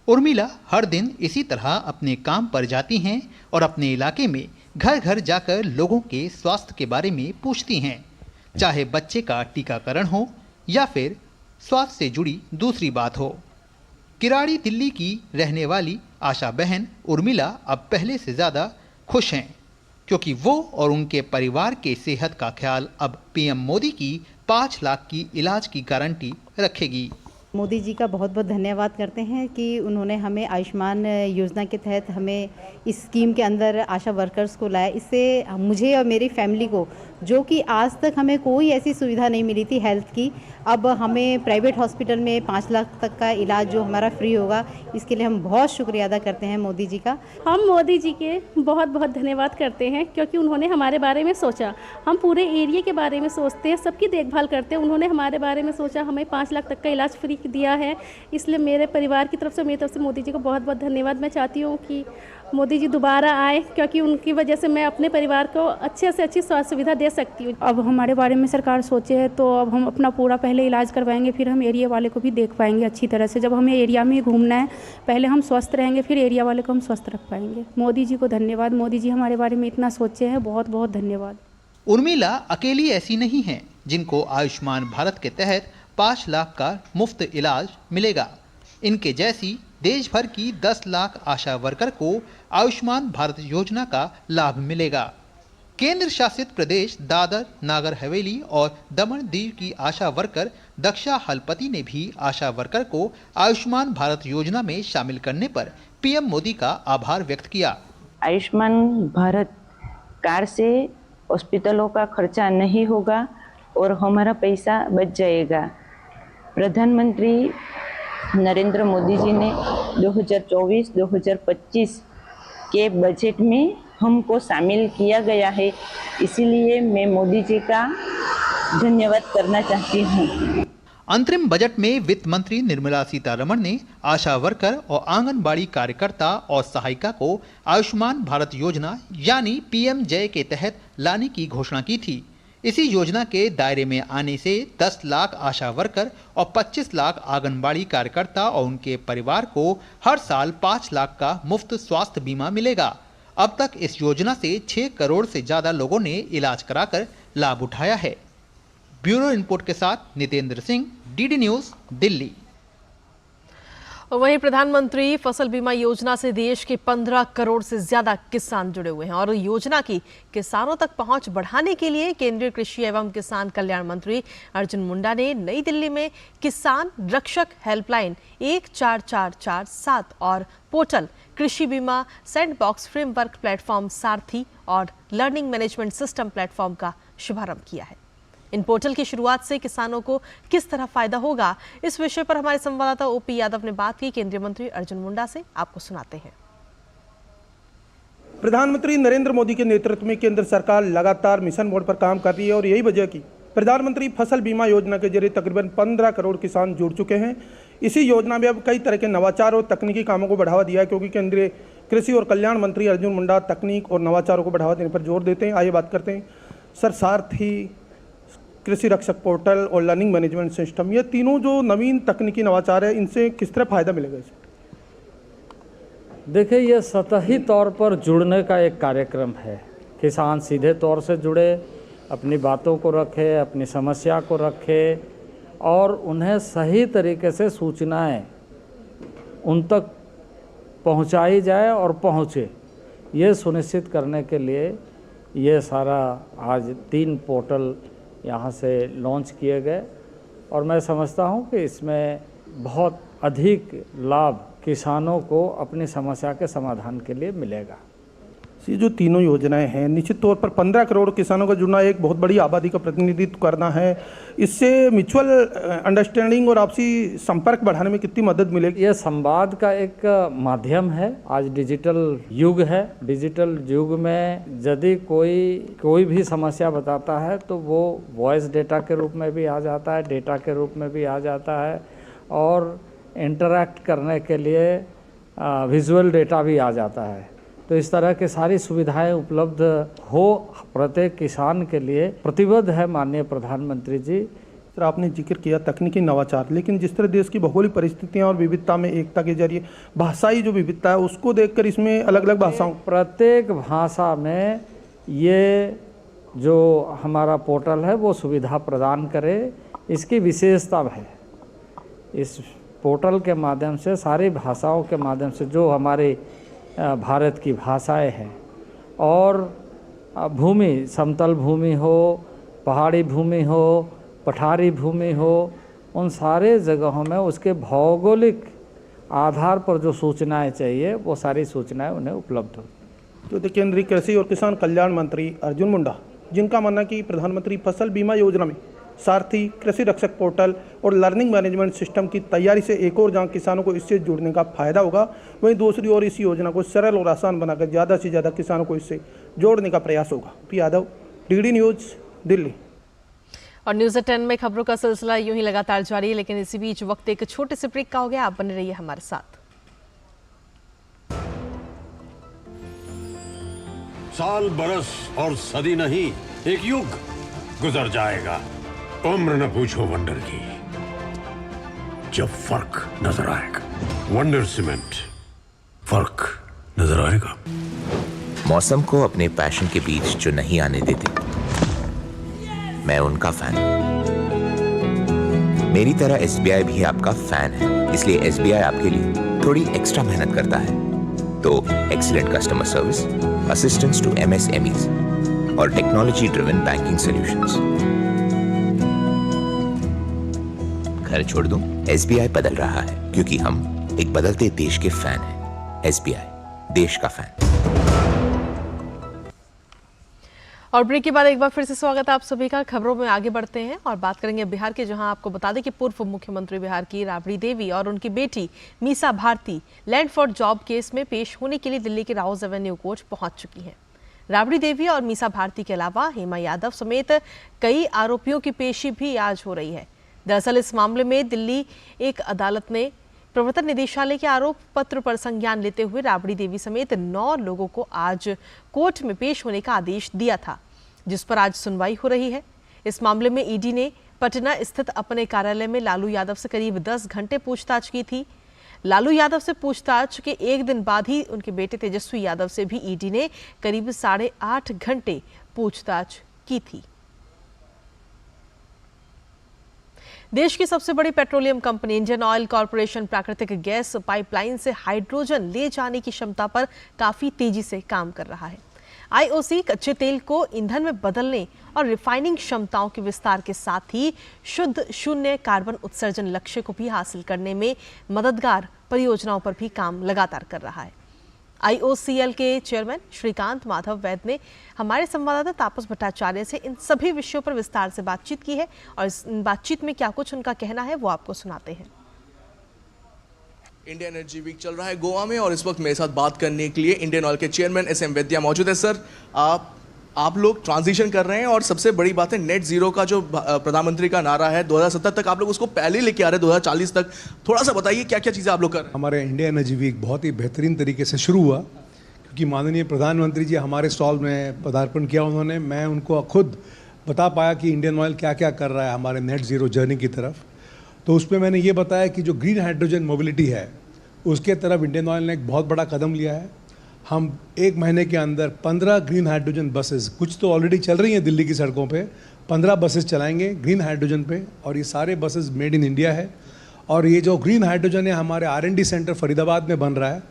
उर्मिला हर दिन इसी तरह अपने काम पर जाती हैं और अपने इलाके में घर घर जाकर लोगों के स्वास्थ्य के बारे में पूछती हैं, चाहे बच्चे का टीकाकरण हो या फिर स्वास्थ्य से जुड़ी दूसरी बात हो। किराड़ी दिल्ली की रहने वाली आशा बहन उर्मिला अब पहले से ज़्यादा खुश हैं। क्योंकि वो और उनके परिवार के सेहत का ख्याल अब पीएम मोदी की 5 लाख की इलाज की गारंटी रखेगी। मोदी जी का बहुत बहुत धन्यवाद करते हैं कि उन्होंने हमें आयुष्मान योजना के तहत हमें इस स्कीम के अंदर आशा वर्कर्स को लाया। इससे मुझे और मेरी फैमिली को, जो कि आज तक हमें कोई ऐसी सुविधा नहीं मिली थी हेल्थ की, अब हमें प्राइवेट हॉस्पिटल में 5 लाख तक का इलाज जो हमारा फ्री होगा, इसके लिए हम बहुत शुक्रिया अदा करते हैं मोदी जी का। हम मोदी जी के बहुत बहुत धन्यवाद करते हैं क्योंकि उन्होंने हमारे बारे में सोचा। हम पूरे एरिया के बारे में सोचते हैं, सबकी देखभाल करते हैं, उन्होंने हमारे बारे में सोचा, हमें 5 लाख तक का इलाज फ्री दिया है। इसलिए मेरे परिवार की तरफ से, मेरी तरफ से मोदी जी को बहुत बहुत धन्यवाद। मैं चाहती हूँ कि मोदी जी दोबारा आए क्योंकि उनकी वजह से मैं अपने परिवार को अच्छे से अच्छी स्वास्थ्य सुविधा दे सकती हूँ। अब हमारे बारे में सरकार सोचे है तो अब हम अपना पूरा पहले इलाज करवाएंगे, फिर हम एरिया वाले को भी देख पाएंगे अच्छी तरह से। जब हमें एरिया में घूमना है, पहले हम स्वस्थ रहेंगे, फिर एरिया वाले को हम स्वस्थ रख पाएंगे। मोदी जी को धन्यवाद, मोदी जी हमारे बारे में इतना सोचे हैं, बहुत बहुत धन्यवाद। उर्मिला अकेली ऐसी नहीं है जिनको आयुष्मान भारत के तहत 5 लाख का मुफ्त इलाज मिलेगा। इनके जैसी देश भर की 10 लाख आशा वर्कर को आयुष्मान भारत योजना का लाभ मिलेगा। केंद्र शासित प्रदेश दादर, नागर हवेली और दमन दीव की आशा वर्कर दक्षा हलपति ने भी आशा वर्कर को आयुष्मान भारत योजना में शामिल करने पर पीएम मोदी का आभार व्यक्त किया। आयुष्मान भारत कार्ड से हॉस्पिटलों का खर्चा नहीं होगा और हमारा पैसा बच जाएगा। प्रधानमंत्री नरेंद्र मोदी जी ने 2024-2025 के बजट में हमको शामिल किया गया है, इसीलिए मैं मोदी जी का धन्यवाद करना चाहती हूँ। अंतरिम बजट में वित्त मंत्री निर्मला सीतारमण ने आशा वर्कर और आंगनबाड़ी कार्यकर्ता और सहायिका को आयुष्मान भारत योजना यानी पीएम जय के तहत लाने की घोषणा की थी। इसी योजना के दायरे में आने से 10 लाख आशा वर्कर और 25 लाख आंगनबाड़ी कार्यकर्ता और उनके परिवार को हर साल 5 लाख का मुफ्त स्वास्थ्य बीमा मिलेगा। अब तक इस योजना से 6 करोड़ से ज्यादा लोगों ने इलाज कराकर लाभ उठाया है। ब्यूरो रिपोर्ट के साथ नितेंद्र सिंह, डीडी न्यूज, दिल्ली। वहीं प्रधानमंत्री फसल बीमा योजना से देश के 15 करोड़ से ज्यादा किसान जुड़े हुए हैं और योजना की किसानों तक पहुंच बढ़ाने के लिए केंद्रीय कृषि एवं किसान कल्याण मंत्री अर्जुन मुंडा ने नई दिल्ली में किसान रक्षक हेल्पलाइन 14447 और पोर्टल कृषि बीमा सैंडबॉक्स फ्रेमवर्क प्लेटफॉर्म सारथी और लर्निंग मैनेजमेंट सिस्टम प्लेटफॉर्म का शुभारंभ किया है। इन पोर्टल की शुरुआत से किसानों को किस तरह फायदा होगा, इस विषय पर हमारे संवाददाता ओपी यादव ने बात की केंद्रीय मंत्री अर्जुन मुंडा से। आपको सुनाते हैं। प्रधानमंत्री नरेंद्र मोदी के नेतृत्व में केंद्र सरकार लगातार मिशन मोड पर काम कर रही है और यही वजह की प्रधानमंत्री फसल बीमा योजना के जरिए तकरीबन 15 करोड़ किसान जुड़ चुके हैं। इसी योजना में अब कई तरह के नवाचार और तकनीकी कामों को बढ़ावा दिया है क्योंकि केंद्रीय कृषि और कल्याण मंत्री अर्जुन मुंडा तकनीक और नवाचारों को बढ़ावा देने पर जोर देते हैं। आइए बात करते हैं सर, सारथी, कृषि रक्षक पोर्टल और लर्निंग मैनेजमेंट सिस्टम, ये तीनों जो नवीन तकनीकी नवाचार है, इनसे किस तरह फायदा मिलेगा इसे? देखिए, ये सतही तौर पर जुड़ने का एक कार्यक्रम है। किसान सीधे तौर से जुड़े, अपनी बातों को रखे, अपनी समस्या को रखे और उन्हें सही तरीके से सूचनाएं उन तक पहुंचाई जाए और पहुंचे, ये सुनिश्चित करने के लिए ये सारा आज 3 पोर्टल यहाँ से लॉन्च किए गए और मैं समझता हूँ कि इसमें बहुत अधिक लाभ किसानों को अपनी समस्या के समाधान के लिए मिलेगा। ये जो तीनों योजनाएं हैं, निश्चित तौर पर 15 करोड़ किसानों का जुड़ना एक बहुत बड़ी आबादी का प्रतिनिधित्व करना है। इससे म्यूचुअल अंडरस्टैंडिंग और आपसी संपर्क बढ़ाने में कितनी मदद मिलेगी? ये संवाद का एक माध्यम है। आज डिजिटल युग है। डिजिटल युग में यदि कोई भी समस्या बताता है तो वो वॉइस डेटा के रूप में भी आ जाता है, डेटा के रूप में भी आ जाता है और इंटरैक्ट करने के लिए विजुअल डेटा भी आ जाता है। तो इस तरह के सारी सुविधाएं उपलब्ध हो प्रत्येक किसान के लिए प्रतिबद्ध है माननीय प्रधानमंत्री जी। सर, आपने जिक्र किया तकनीकी नवाचार, लेकिन जिस तरह देश की भौगोलिक परिस्थितियां और विविधता में एकता के जरिए भाषाई जो विविधता है उसको देखकर इसमें अलग अलग भाषाओं, प्रत्येक भाषा में ये जो हमारा पोर्टल है वो सुविधा प्रदान करे, इसकी विशेषता है। इस पोर्टल के माध्यम से सारी भाषाओं के माध्यम से जो हमारे भारत की भाषाएं हैं और भूमि, समतल भूमि हो, पहाड़ी भूमि हो, पठारी भूमि हो, उन सारे जगहों में उसके भौगोलिक आधार पर जो सूचनाएं चाहिए वो सारी सूचनाएं उन्हें उपलब्ध हो। तो केंद्रीय कृषि और किसान कल्याण मंत्री अर्जुन मुंडा, जिनका मानना है कि प्रधानमंत्री फसल बीमा योजना में सारथी, कृषि रक्षक पोर्टल और लर्निंग मैनेजमेंट सिस्टम की तैयारी से एक और जहां किसानों को इससे जुड़ने का फायदा होगा, वहीं दूसरी ओर इस योजना को सरल और आसान बनाकर ज़्यादा से ज़्यादा किसानों को इससे जोड़ने का प्रयास होगा। P Yadav, DD news, Delhi. और न्यूज़ 10 में खबरों का सिलसिला यूं ही लगातार जारी है, लेकिन इसी बीच वक्त एक छोटे से ब्रेक का हो गया। आप बने रहिए हमारे साथ। साल, बरस और सदी नहीं, एक युग गुजर जाएगा। उम्र न पूछो वंडर की, जब फर्क नजर आएगा। वंडर सीमेंट, फर्क नजर आएगा। मौसम को अपने पैशन के बीच जो नहीं आने देते, मैं उनका फैन हूं। मेरी तरह SBI भी आपका फैन है, इसलिए SBI आपके लिए थोड़ी एक्स्ट्रा मेहनत करता है। तो excellent customer service, assistance to MSMEs और टेक्नोलॉजी ड्रिवन बैंकिंग सॉल्यूशंस। घर छोड़ दूं, SBI बदल रहा है क्योंकि हम एक बदलते देश के फैन हैं। SBI, देश का फैन। और ब्रेक के बाद एक बार फिर से स्वागत है आप सभी का। खबरों में आगे बढ़ते हैं और बात करेंगे बिहार के, जहां आपको बता दें कि पूर्व मुख्यमंत्री बिहार की राबड़ी देवी और उनकी बेटी Misa Bharti land for job case में पेश होने के लिए दिल्ली के राउज एवेन्यू कोर्ट पहुंच चुकी हैं। राबड़ी देवी और मीसा भारती के अलावा हेमा यादव समेत कई आरोपियों की पेशी भी आज हो रही है। दरअसल इस मामले में दिल्ली एक अदालत ने प्रवर्तन निदेशालय के आरोप पत्र पर संज्ञान लेते हुए राबड़ी देवी समेत 9 लोगों को आज कोर्ट में पेश होने का आदेश दिया था, जिस पर आज सुनवाई हो रही है। इस मामले में ईडी ने पटना स्थित अपने कार्यालय में लालू यादव से करीब 10 घंटे पूछताछ की थी। लालू यादव से पूछताछ के एक दिन बाद ही उनके बेटे तेजस्वी यादव से भी ईडी ने करीब 8.5 घंटे पूछताछ की थी। देश की सबसे बड़ी petroleum company Indian oil corporation प्राकृतिक गैस पाइपलाइन से हाइड्रोजन ले जाने की क्षमता पर काफी तेजी से काम कर रहा है। IOC कच्चे तेल को ईंधन में बदलने और रिफाइनिंग क्षमताओं के विस्तार के साथ ही शुद्ध शून्य कार्बन उत्सर्जन लक्ष्य को भी हासिल करने में मददगार परियोजनाओं पर भी काम लगातार कर रहा है। IOCL के चेयरमैन श्रीकांत माधव वैद ने हमारे संवाददाता तापस भट्टाचार्य से इन सभी विषयों पर विस्तार से बातचीत की है और इस बातचीत में क्या कुछ उनका कहना है वो आपको सुनाते हैं। इंडिया एनर्जी वीक चल रहा है गोवा में और इस वक्त मेरे साथ बात करने के लिए इंडियन ऑयल के चेयरमैन SM वैद्या मौजूद है। सर, आप लोग ट्रांजिशन कर रहे हैं और सबसे बड़ी बात है नेट जीरो का जो प्रधानमंत्री का नारा है 2070 तक आप लोग उसको पहले लेके आ रहे हैं 2040 तक। थोड़ा सा बताइए क्या क्या चीज़ें आप लोग कर रहे हैं। हमारे इंडिया एनर्जी वीक बहुत ही बेहतरीन तरीके से शुरू हुआ क्योंकि माननीय प्रधानमंत्री जी हमारे स्टॉल में पदार्पण किया उन्होंने। मैं उनको खुद बता पाया कि इंडियन ऑयल क्या क्या कर रहा है हमारे नेट ज़ीरो जर्नी की तरफ। तो उसमें मैंने ये बताया कि जो ग्रीन हाइड्रोजन मोबिलिटी है उसके तरफ इंडियन ऑयल ने एक बहुत बड़ा कदम लिया है। हम 1 महीने के अंदर 15 ग्रीन हाइड्रोजन बसेस, कुछ तो ऑलरेडी चल रही हैं दिल्ली की सड़कों पे, 15 बसेस चलाएंगे ग्रीन हाइड्रोजन पे और ये सारे बसेस मेड इन इंडिया है। और ये जो ग्रीन हाइड्रोजन है हमारे R&D सेंटर फरीदाबाद में बन रहा है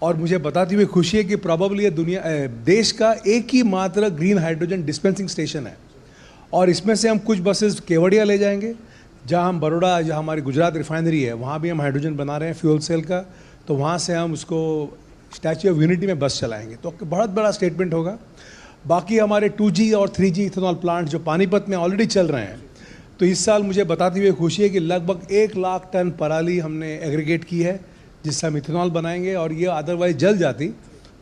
और मुझे बताते हुए खुशी है कि प्रॉबेबली ये देश का एक ही मात्र ग्रीन हाइड्रोजन डिस्पेंसिंग स्टेशन है। और इसमें से हम कुछ बसेस केवड़िया ले जाएंगे, जहाँ हम बड़ौदा, जहाँ हमारी गुजरात रिफाइनरी है वहाँ भी हम हाइड्रोजन बना रहे हैं फ्यूल सेल का, तो वहाँ से हम उसको स्टैच्यू ऑफ यूनिटी में बस चलाएंगे। तो बहुत बड़ा स्टेटमेंट होगा। बाकी हमारे 2G और 3G इथेनॉल प्लांट जो पानीपत में ऑलरेडी चल रहे हैं, तो इस साल मुझे बताते हुए खुशी है कि लगभग 1 लाख टन पराली हमने एग्रीगेट की है जिससे हम इथेनॉल बनाएंगे। और ये अदरवाइज जल जाती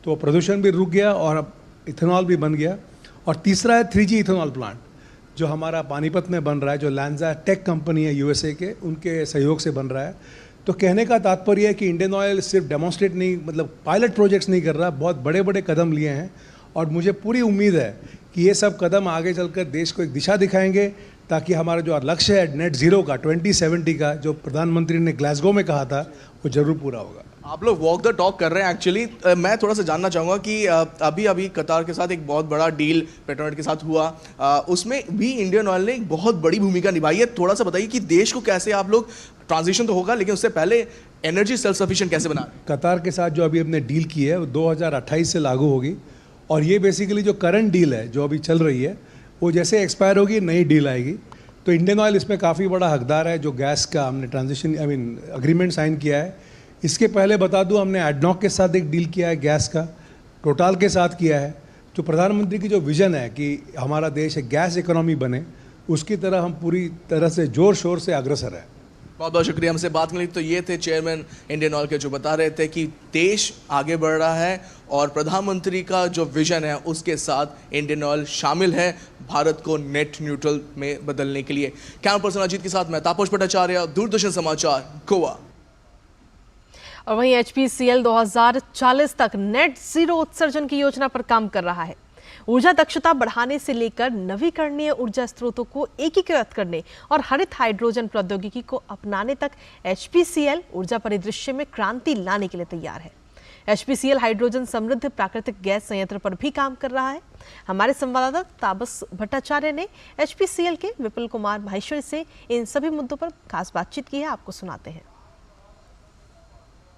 तो प्रदूषण भी रुक गया और अब इथेनॉल भी बन गया। और तीसरा है 3G इथेनॉल प्लांट जो हमारा पानीपत में बन रहा है, जो लैंजा टेक कंपनी है USA के, उनके सहयोग से बन रहा है। तो कहने का तात्पर्य है कि इंडियन ऑयल सिर्फ डेमोन्स्ट्रेट नहीं, मतलब पायलट प्रोजेक्ट्स नहीं कर रहा, बहुत बड़े बड़े कदम लिए हैं। और मुझे पूरी उम्मीद है कि ये सब कदम आगे चलकर देश को एक दिशा दिखाएंगे ताकि हमारा जो लक्ष्य है नेट ज़ीरो का 2070 का, जो प्रधानमंत्री ने ग्लासगो में कहा था, वो जरूर पूरा होगा। आप लोग वॉक द टॉक कर रहे हैं। एक्चुअली मैं थोड़ा सा जानना चाहूँगा कि अभी कतार के साथ एक बहुत बड़ा डील पेट्रोनेट के साथ हुआ, उसमें भी इंडियन ऑयल ने एक बहुत बड़ी भूमिका निभाई है। थोड़ा सा बताइए कि देश को कैसे आप लोग, ट्रांजिशन तो होगा लेकिन उससे पहले एनर्जी सेल्फ सफिशिएंट कैसे बना रहे हैं। कतार के साथ जो अभी हमने डील की है वो 2028 से लागू होगी और ये बेसिकली जो करंट डील है जो अभी चल रही है वो जैसे एक्सपायर होगी नई डील आएगी। तो इंडियन ऑयल इसमें काफ़ी बड़ा हकदार है। जो गैस का हमने ट्रांजिशन अग्रीमेंट साइन किया है, इसके पहले बता दूं हमने एडनॉक के साथ एक डील किया है गैस का, टोटल के साथ किया है। जो प्रधानमंत्री की जो विज़न है कि हमारा देश एक गैस इकोनॉमी बने, उसकी तरह हम पूरी तरह से जोर शोर से अग्रसर है। बहुत बहुत शुक्रिया हमसे बात करने के लिए। तो ये थे चेयरमैन इंडियन ऑयल के, जो बता रहे थे कि देश आगे बढ़ रहा है और प्रधानमंत्री का जो विजन है उसके साथ इंडियन ऑयल शामिल है भारत को नेट न्यूट्रल में बदलने के लिए। कैमरा पर्सन अजीत के साथ मैं तापस भट्टाचार्य, दूरदर्शन समाचार, गोवा। और वहीं HPCL 2040 तक नेट जीरो उत्सर्जन की योजना पर काम कर रहा है। ऊर्जा दक्षता बढ़ाने से लेकर नवीकरणीय ऊर्जा स्रोतों को एकीकृत करने और हरित हाइड्रोजन प्रौद्योगिकी को अपनाने तक HPCL ऊर्जा परिदृश्य में क्रांति लाने के लिए तैयार है। HPCL हाइड्रोजन समृद्ध प्राकृतिक गैस संयंत्र पर भी काम कर रहा है। हमारे संवाददाता तापस भट्टाचार्य ने HPCL के विपुल कुमार माहेश्वरी से इन सभी मुद्दों पर खास बातचीत की है, आपको सुनाते हैं।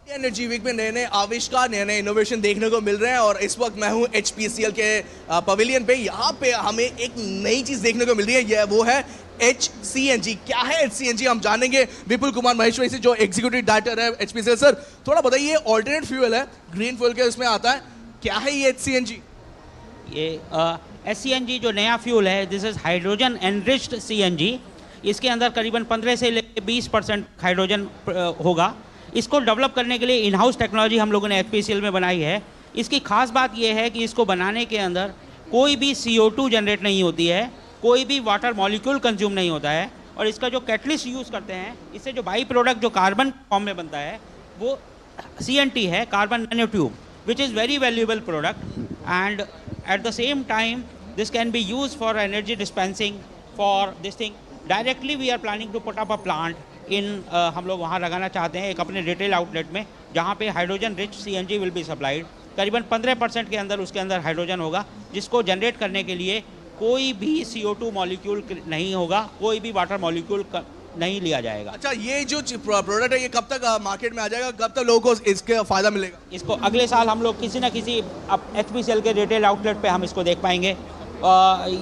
एनर्जी वीक में नए नए आविष्कार, नए नए इनोवेशन देखने को मिल रहे हैं और इस वक्त मैं हूं HPCL के पवेलियन पे। यहाँ पे हमें एक नई चीज देखने को मिल रही है, यह वो है HCNG। क्या है HCNG, हम जानेंगे विपुल कुमार महेश्वरी से, जो एग्जीक्यूटिव डायरेक्टर है HPCL। सर थोड़ा बताइए, ऑल्टरनेट फ्यूल है, ग्रीन फ्यूल के उसमें आता है, क्या है ये HCNG? ये HCNG जो नया फ्यूल है, this is hydrogen enriched CNG। इसके अंदर करीबन 15 से लेकर 20% हाइड्रोजन होगा। इसको डेवलप करने के लिए इन हाउस टेक्नोलॉजी हम लोगों ने HPCL में बनाई है। इसकी खास बात यह है कि इसको बनाने के अंदर कोई भी CO2 जनरेट नहीं होती है, कोई भी वाटर मॉलिक्यूल कंज्यूम नहीं होता है, और इसका जो कैटलिस्ट यूज़ करते हैं, इससे जो बाई प्रोडक्ट जो कार्बन फॉर्म में बनता है वो CNT है, carbon nano tube, which is very valuable product. And at the same time this can be use for energy dispensing for this thing. Directly we are planning to put up a plant हम लोग वहाँ लगाना चाहते हैं एक अपने retail outlet में, जहाँ पे hydrogen rich CNG will be supplied. करीबन 15% के अंदर उसके अंदर हाइड्रोजन होगा, जिसको जनरेट करने के लिए कोई भी CO2 मॉलिक्यूल नहीं होगा, कोई भी वाटर मॉलिक्यूल नहीं लिया जाएगा। अच्छा, ये जो प्रोडक्ट है ये कब तक मार्केट में आ जाएगा, कब तक लोगों को इसका फायदा मिलेगा? इसको अगले साल हम लोग किसी न किसी HPCL के रिटेल आउटलेट पे हम इसको देख पाएंगे।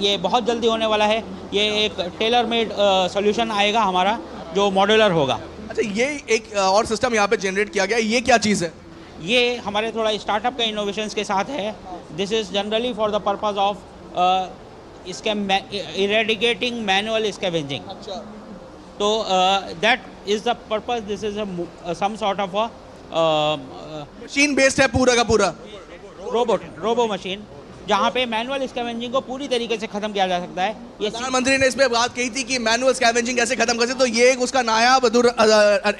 ये बहुत जल्दी होने वाला है। ये एक टेलर मेड सोल्यूशन आएगा हमारा, जो मॉड्यूलर होगा। अच्छा, ये एक और सिस्टम यहाँ पे जनरेट किया गया है, ये क्या चीज़ है? ये हमारे थोड़ा स्टार्टअप के इनोवेशंस के साथ है। This is generally for the purpose of इसके इरेडिकेटिंग मैनुअल स्कैवेंजिंग। अच्छा। तो that is the purpose. This is some sort of machine based है पूरा का पूरा, रोबो मशीन, जहाँ पे मैनुअल स्कैवेंजिंग को पूरी तरीके से खत्म किया जा सकता है। ये प्रधानमंत्री ने इस पे बात कही थी कि मैनुअल स्कैवेंजिंग कैसे खत्म कर सकते, तो ये एक उसका नायाब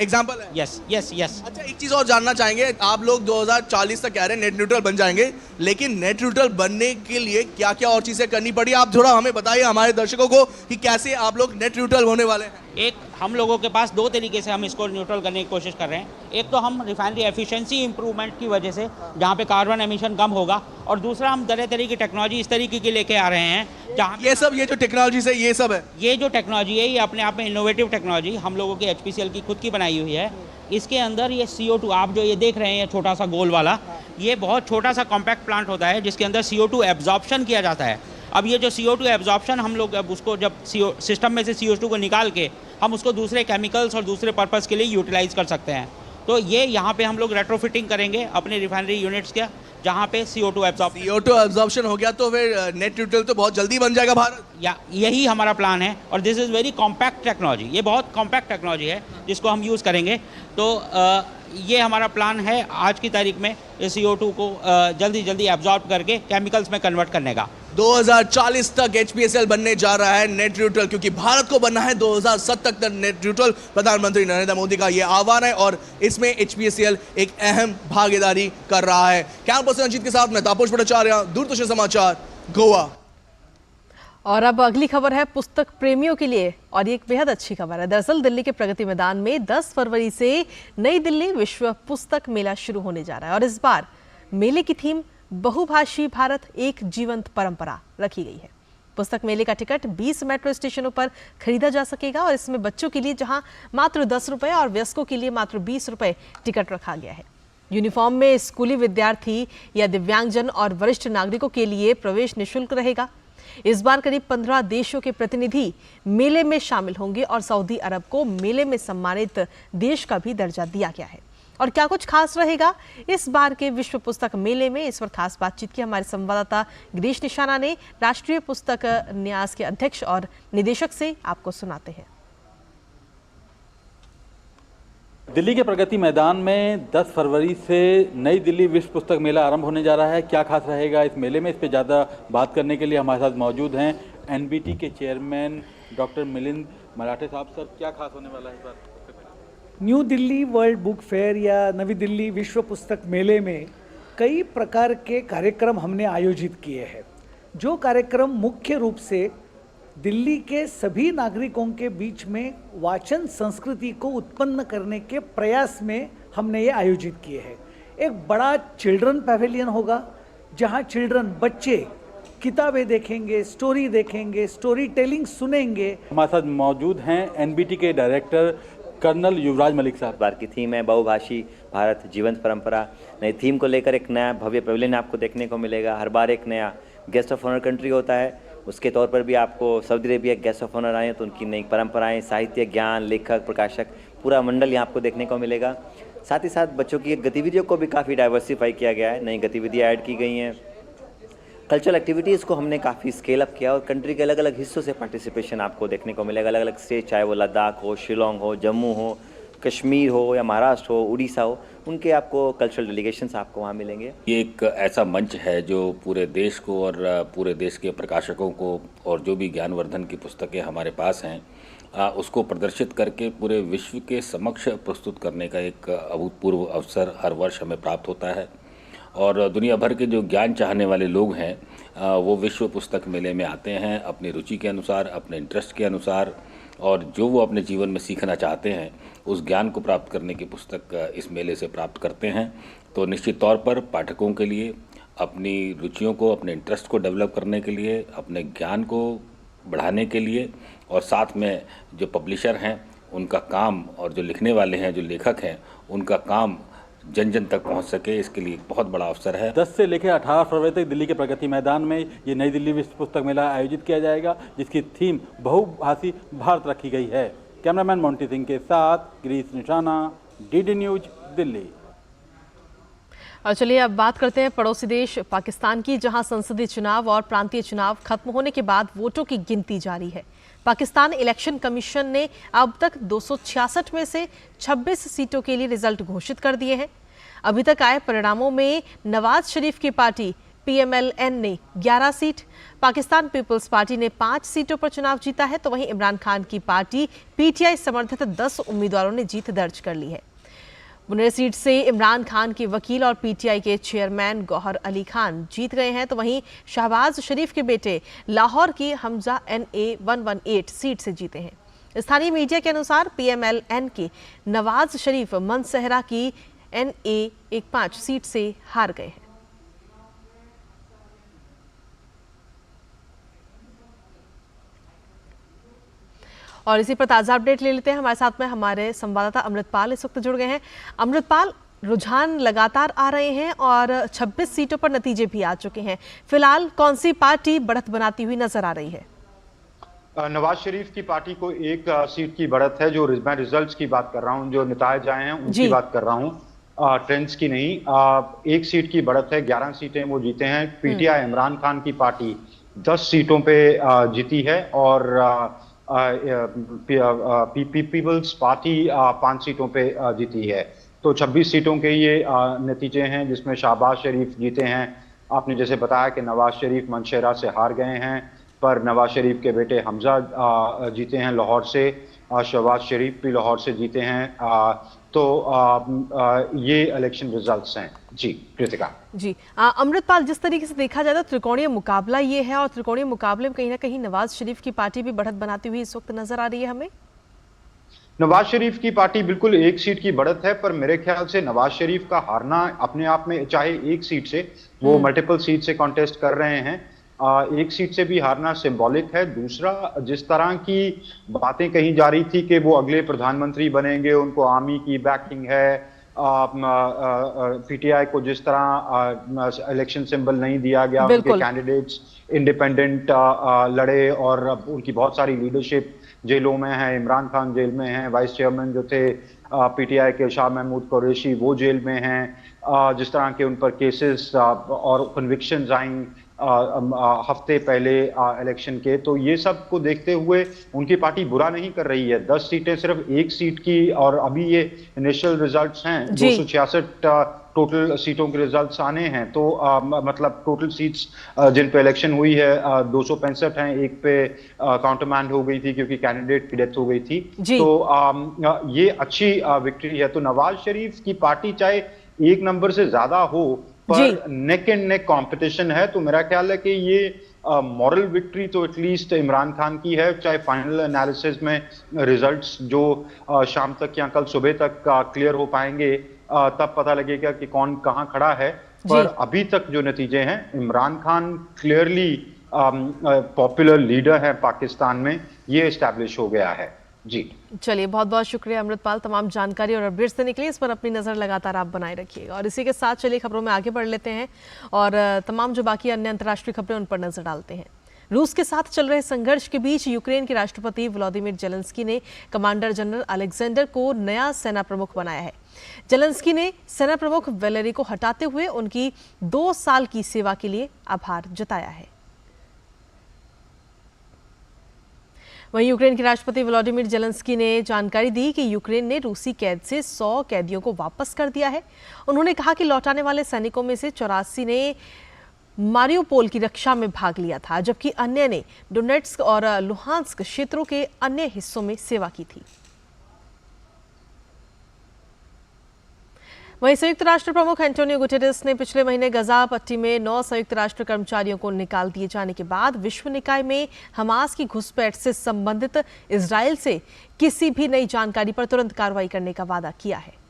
एग्जांपल है। Yes yes yes. अच्छा, एक चीज और जानना चाहेंगे, आप लोग 2040 तक कह रहे हैं नेट न्यूट्रल बन जाएंगे, लेकिन नेट न्यूट्रल बनने के लिए क्या क्या और चीजें करनी पड़ी, आप थोड़ा हमें बताइए हमारे दर्शकों को कि कैसे आप लोग नेट न्यूट्रल होने वाले हैं। एक हम लोगों के पास दो तरीके से हम इसको न्यूट्रल करने की कोशिश कर रहे हैं। एक तो हम रिफाइनरी एफिशिएंसी इंप्रूवमेंट की वजह से, जहाँ पे कार्बन एमिशन कम होगा, और दूसरा हम तरह तरह की टेक्नोलॉजी इस तरीके की लेके आ रहे हैं जहाँ ये जो टेक्नोलॉजी से ये सब है, ये जो टेक्नोलॉजी है ये अपने आप में इनोवेटिव टेक्नोलॉजी हम लोगों की HPCL की खुद की बनाई हुई है। इसके अंदर ये CO2 आप जो ये देख रहे हैं, ये छोटा सा गोल वाला, ये बहुत छोटा सा कॉम्पैक्ट प्लांट होता है जिसके अंदर CO2 एब्जॉर्प्शन किया जाता है। अब ये जो CO2 एब्जॉर्प्शन हम लोग अब उसको जब सिस्टम में से CO2 को निकाल के हम उसको दूसरे केमिकल्स और दूसरे पर्पस के लिए यूटिलाइज कर सकते हैं। तो ये यहाँ पे हम लोग रेट्रोफिटिंग करेंगे अपने रिफाइनरी यूनिट्स के, जहाँ पे CO2 एब्जॉर्प्शन हो गया तो फिर नेट न्यूट्रल तो बहुत जल्दी बन जाएगा भारत। यही हमारा प्लान है, और this is very compact technology. ये बहुत कॉम्पैक्ट टेक्नोलॉजी है जिसको हम यूज़ करेंगे। तो ये हमारा प्लान है आज की तारीख में CO2 को जल्दी एब्जॉर्ब करके केमिकल्स में कन्वर्ट करने का। 2040 तक HPCL बनने जा रहा है नेट न्यूट्रल, क्योंकि भारत को बनना है 2070 तक नेट न्यूट्रल। प्रधानमंत्री नरेंद्र मोदी का ये आह्वान है और इसमें HPCL एक अहम भागीदारी कर रहा है। कैमरा पर्सन अजीत के साथ मैं तापस भट्टाचार्य, दूरदर्शन समाचार, गोवा। और अब अगली खबर है पुस्तक प्रेमियों के लिए, और ये एक बेहद अच्छी खबर है। दरअसल दिल्ली के प्रगति मैदान में 10 फरवरी से नई दिल्ली विश्व पुस्तक मेला शुरू होने जा रहा है, और इस बार मेले की थीम बहुभाषी भारत एक जीवंत परंपरा रखी गई है। पुस्तक मेले का टिकट 20 मेट्रो स्टेशनों पर खरीदा जा सकेगा, और इसमें बच्चों के लिए जहां मात्र 10 रुपए और वयस्कों के लिए मात्र 20 रुपए टिकट रखा गया है। यूनिफॉर्म में स्कूली विद्यार्थी या दिव्यांगजन और वरिष्ठ नागरिकों के लिए प्रवेश निःशुल्क रहेगा। इस बार करीब 15 देशों के प्रतिनिधि मेले में शामिल होंगे और सऊदी अरब को मेले में सम्मानित देश का भी दर्जा दिया गया है। और क्या कुछ खास रहेगा इस बार के विश्व पुस्तक मेले में, इस पर खास बातचीत की हमारे संवाददाता गिरीश निशाना ने राष्ट्रीय पुस्तक न्यास के अध्यक्ष और निदेशक से। आपको सुनाते हैं। दिल्ली के प्रगति मैदान में 10 फरवरी से नई दिल्ली विश्व पुस्तक मेला आरंभ होने जा रहा है। क्या खास रहेगा इस मेले में, इस पे ज़्यादा बात करने के लिए हमारे साथ मौजूद हैं एनबीटी के चेयरमैन डॉक्टर मिलिंद मराठे साहब। सर, क्या खास होने वाला है इस बार? New Delhi world book fair या नवी दिल्ली विश्व पुस्तक मेले में कई प्रकार के कार्यक्रम हमने आयोजित किए हैं। जो कार्यक्रम मुख्य रूप से दिल्ली के सभी नागरिकों के बीच में वाचन संस्कृति को उत्पन्न करने के प्रयास में हमने ये आयोजित किए हैं। एक बड़ा चिल्ड्रन पैवेलियन होगा जहाँ चिल्ड्रन बच्चे किताबें देखेंगे, स्टोरी देखेंगे, स्टोरी टेलिंग सुनेंगे। हमारे साथ मौजूद हैं एनबीटी के डायरेक्टर कर्नल युवराज मलिक साहब। बार की थीम है बहुभाषी भारत जीवंत परंपरा। नई थीम को लेकर एक नया भव्य पैवेलियन आपको देखने को मिलेगा। हर बार एक नया गेस्ट ऑफ ऑनर कंट्री होता है, उसके तौर पर भी आपको Saudi Arabia guest of honour आए तो उनकी नई परंपराएं, साहित्य, ज्ञान, लेखक, प्रकाशक, पूरा मंडल यहाँ आपको देखने को मिलेगा। साथ ही साथ बच्चों की गतिविधियों को भी काफ़ी डाइवर्सिफाई किया गया है, नई गतिविधियाँ ऐड की गई हैं। कल्चरल एक्टिविटीज़ को हमने काफ़ी स्केल अप किया और कंट्री के अलग अलग हिस्सों से पार्टिसिपेशन आपको देखने को मिलेगा। अलग अलग स्टेट, चाहे वो लद्दाख हो, शिलोंग हो, जम्मू हो, कश्मीर हो या महाराष्ट्र हो, उड़ीसा हो, उनके आपको कल्चरल डेलीगेशंस आपको वहाँ मिलेंगे। ये एक ऐसा मंच है जो पूरे देश को और पूरे देश के प्रकाशकों को और जो भी ज्ञानवर्धन की पुस्तकें हमारे पास हैं उसको प्रदर्शित करके पूरे विश्व के समक्ष प्रस्तुत करने का एक अभूतपूर्व अवसर हर वर्ष हमें प्राप्त होता है। और दुनिया भर के जो ज्ञान चाहने वाले लोग हैं वो विश्व पुस्तक मेले में आते हैं अपनी रुचि के अनुसार, अपने इंटरेस्ट के अनुसार, और जो वो अपने जीवन में सीखना चाहते हैं उस ज्ञान को प्राप्त करने की पुस्तक इस मेले से प्राप्त करते हैं। तो निश्चित तौर पर पाठकों के लिए अपनी रुचियों को, अपने इंटरेस्ट को डेवलप करने के लिए, अपने ज्ञान को बढ़ाने के लिए, और साथ में जो पब्लिशर हैं उनका काम और जो लिखने वाले हैं, जो लेखक हैं, उनका काम जन जन तक पहुंच सके, इसके लिए बहुत बड़ा अवसर है। 10 से लेकर 18 फरवरी तक दिल्ली के प्रगति मैदान में ये नई दिल्ली विश्व पुस्तक मेला आयोजित किया जाएगा, जिसकी थीम बहुभाषी भारत रखी गई है। कैमरामैन मोंटी सिंह के साथ गिरीश निशाना, डीडी न्यूज, दिल्ली। और चलिए अब बात करते हैं पड़ोसी देश पाकिस्तान की, जहां संसदीय चुनाव और प्रांतीय चुनाव खत्म होने के बाद वोटों की गिनती जारी है। पाकिस्तान इलेक्शन कमीशन ने अब तक 266 में से 26 सीटों के लिए रिजल्ट घोषित कर दिए हैं। अभी तक आए परिणामों में नवाज शरीफ की पार्टी PMLN ने 11 सीट, पाकिस्तान पीपल्स पार्टी ने 5 सीटों पर चुनाव जीता है, तो वहीं इमरान खान की पार्टी PTI समर्थित 10 उम्मीदवारों ने जीत दर्ज कर ली है। बुनेर सीट से इमरान खान के वकील और PTI के चेयरमैन गौहर अली खान जीत गए हैं, तो वहीं शहबाज शरीफ के बेटे लाहौर की हमजा NA 118 सीट से जीते हैं। स्थानीय मीडिया के अनुसार PMLN के नवाज शरीफ मनसहरा की NA 15 सीट से हार गए हैं। और इसी पर ताज़ा अपडेट ले लेते हैं। हमारे साथ में हमारे संवाददाता अमृतपाल इस वक्त जुड़ गए हैं। अमृतपाल, रुझान लगातार आ रहे हैं और 26 सीटों पर नतीजे भी आ चुके हैं। फिलहाल कौन सी पार्टी बढ़त बनाती हुई नजर आ रही है? नवाज शरीफ की पार्टी को 1 सीट की बढ़त है। जो मैं रिजल्ट्स की बात कर रहा हूं, जो नतीजे आए हैं उनकी बात कर रहा हूं, ट्रेंड्स की नहीं। 1 सीट की बढ़त है, 11 सीटें वो जीते हैं। PTI इमरान खान की पार्टी 10 सीटों पे जीती है और पीपल्स पार्टी 5 सीटों पे जीती है। तो 26 सीटों के ये नतीजे हैं, जिसमें शहबाज शरीफ जीते हैं। आपने जैसे बताया कि नवाज शरीफ मनशेरा से हार गए हैं, पर नवाज शरीफ के बेटे हमजा जीते हैं लाहौर से, शहबाज शरीफ भी लाहौर से जीते हैं। तो ये इलेक्शन रिजल्ट्स हैं। जी कृतिका। जी अमृतपाल, जिस तरीके से देखा जाए तो त्रिकोणीय मुकाबला ये है और त्रिकोणीय मुकाबले में कहीं ना कहीं नवाज शरीफ की पार्टी भी बढ़त बनाती हुई इस वक्त नजर आ रही है हमें। नवाज शरीफ की पार्टी बिल्कुल 1 सीट की बढ़त है, पर मेरे ख्याल से नवाज शरीफ का हारना अपने आप में, चाहे 1 सीट से, वो मल्टीपल सीट से कॉन्टेस्ट कर रहे हैं, 1 सीट से भी हारना सिंबॉलिक है। दूसरा, जिस तरह की बातें कही जा रही थी कि वो अगले प्रधानमंत्री बनेंगे, उनको आर्मी की बैकिंग है, पीटीआई को जिस तरह इलेक्शन सिंबल नहीं दिया गया, उनके कैंडिडेट्स इंडिपेंडेंट लड़े और उनकी बहुत सारी लीडरशिप जेलों में है। इमरान खान जेल में हैं, वाइस चेयरमैन जो थे पीटीआई के शाह महमूद कुरैशी वो जेल में हैं। जिस तरह के उन पर केसेस और कन्विक्शंस आई हफ्ते पहले इलेक्शन के, तो ये सब को देखते हुए उनकी पार्टी बुरा नहीं कर रही है। 10 सीटें सिर्फ एक सीट की, और अभी ये इनिशियल रिजल्ट्स हैं, 266 टोटल सीटों के रिजल्ट्स आने हैं। तो मतलब टोटल सीट्स जिन पे इलेक्शन हुई है 265 हैं, एक पे काउंटरमैंड हो गई थी क्योंकि कैंडिडेट की डेथ हो गई थी। तो ये अच्छी विक्ट्री है। तो नवाज शरीफ की पार्टी चाहे एक नंबर से ज्यादा हो, पर नेक एंड नेक कंपटीशन है, तो मेरा ख्याल है कि ये मॉरल विक्ट्री तो एटलीस्ट इमरान खान की है। चाहे फाइनल एनालिसिस में रिजल्ट्स जो शाम तक या कल सुबह तक क्लियर हो पाएंगे, तब पता लगेगा कि कौन कहां खड़ा है। पर अभी तक जो नतीजे हैं, Imran Khan clearly popular leader है पाकिस्तान में, ये एस्टैब्लिश हो गया है। जी चलिए, बहुत बहुत शुक्रिया अमृतपाल, तमाम जानकारी और अपडेट्स देने के लिए। इस पर अपनी नज़र लगातार आप बनाए रखिएगा। और इसी के साथ चलिए खबरों में आगे बढ़ लेते हैं और तमाम जो बाकी अन्य अंतर्राष्ट्रीय खबरें उन पर नजर डालते हैं। रूस के साथ चल रहे संघर्ष के बीच यूक्रेन के राष्ट्रपति व्लादिमीर जेलेंस्की ने कमांडर जनरल अलेक्जेंडर को नया सेना प्रमुख बनाया है। जेलेंस्की ने सेना प्रमुख वैलेरी को हटाते हुए उनकी 2 साल की सेवा के लिए आभार जताया है। वहीं यूक्रेन के राष्ट्रपति व्लादिमीर जेलेंस्की ने जानकारी दी कि यूक्रेन ने रूसी कैद से 100 कैदियों को वापस कर दिया है। उन्होंने कहा कि लौटाने वाले सैनिकों में से 84 ने मारियोपोल की रक्षा में भाग लिया था, जबकि अन्य ने डोनेट्स्क और लुहांस्क क्षेत्रों के अन्य हिस्सों में सेवा की थी। वहीं संयुक्त राष्ट्र प्रमुख एंटोनियो गुटेरेस ने पिछले महीने गजा पट्टी में 9 संयुक्त राष्ट्र कर्मचारियों को निकाल दिए जाने के बाद विश्व निकाय में हमास की घुसपैठ से संबंधित इजराइल से किसी भी नई जानकारी पर तुरंत कार्रवाई करने का वादा किया है।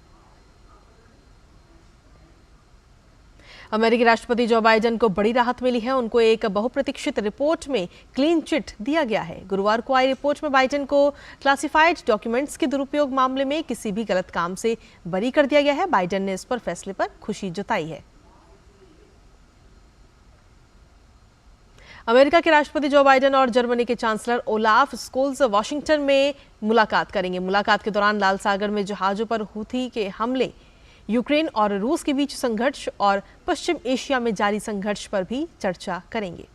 अमेरिकी राष्ट्रपति जो बाइडेन को बड़ी राहत मिली है। उनको एक बहुप्रतीक्षित रिपोर्ट में क्लीन चिट दिया गया है। गुरुवार को आई रिपोर्ट में बाइडेन को क्लासिफाइड डॉक्यूमेंट्स के दुरुपयोग मामले में किसी भी गलत काम से बरी कर दिया गया है। बाइडेन ने इस पर फैसले पर खुशी जताई है। अमेरिका के राष्ट्रपति जो बाइडेन और जर्मनी के चांसलर ओलाफ स्कोल्स वाशिंगटन में मुलाकात करेंगे। मुलाकात के दौरान लाल सागर में जहाजों पर हूथी के हमले, यूक्रेन और रूस के बीच संघर्ष और पश्चिम एशिया में जारी संघर्ष पर भी चर्चा करेंगे।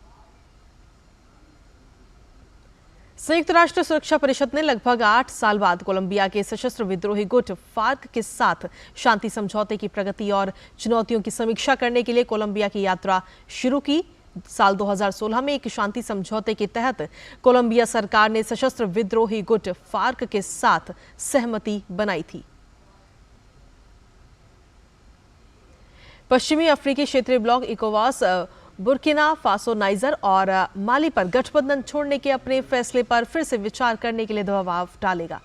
संयुक्त राष्ट्र सुरक्षा परिषद ने लगभग 8 साल बाद कोलंबिया के सशस्त्र विद्रोही गुट फार्क के साथ शांति समझौते की प्रगति और चुनौतियों की समीक्षा करने के लिए कोलंबिया की यात्रा शुरू की। साल 2016 में एक शांति समझौते के तहत कोलंबिया सरकार ने सशस्त्र विद्रोही गुट फार्क के साथ सहमति बनाई थी। पश्चिमी अफ्रीकी क्षेत्रीय ब्लॉक इकोवास बुर्किना फासो, नाइजर और माली पर गठबंधन छोड़ने के अपने फैसले पर फिर से विचार करने के लिए दबाव डालेगा।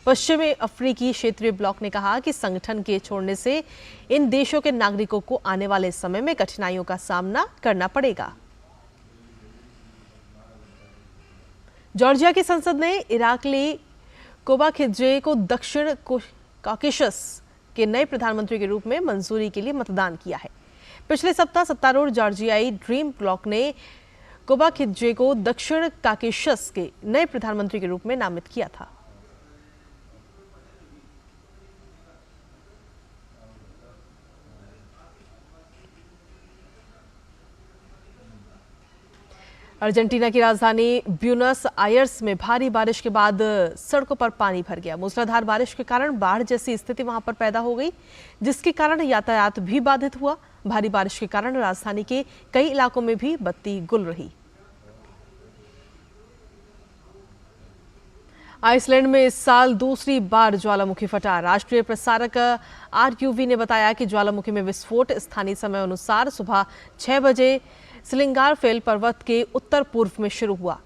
पश्चिमी अफ्रीकी क्षेत्रीय ब्लॉक ने कहा कि संगठन के छोड़ने से इन देशों के नागरिकों को आने वाले समय में कठिनाइयों का सामना करना पड़ेगा। जॉर्जिया की संसद ने इराकली कोबाखिद्जे को दक्षिण कॉकेशस के नए प्रधानमंत्री के रूप में मंजूरी के लिए मतदान किया है। पिछले सप्ताह सत्तारूढ़ जॉर्जियाई ड्रीम ब्लॉक ने कोबाखिद्जे को दक्षिण कॉकेशस के नए प्रधानमंत्री के रूप में नामित किया था। अर्जेंटीना की राजधानी ब्यूनस आयर्स में भारी बारिश के बाद सड़कों पर पानी भर गया। मूसलाधार बारिश के कारण बाढ़ जैसी स्थिति वहां पर पैदा हो गई, जिसके कारण यातायात भी बाधित हुआ। भारी बारिश के कारण राजधानी के कई इलाकों में भी बत्ती गुल रही। आइसलैंड में इस साल दूसरी बार ज्वालामुखी फटा। राष्ट्रीय प्रसारक RUV ने बताया कि ज्वालामुखी में विस्फोट स्थानीय समय अनुसार सुबह 6 बजे सिलिंगारफेल पर्वत के उत्तर पूर्व में शुरू हुआ।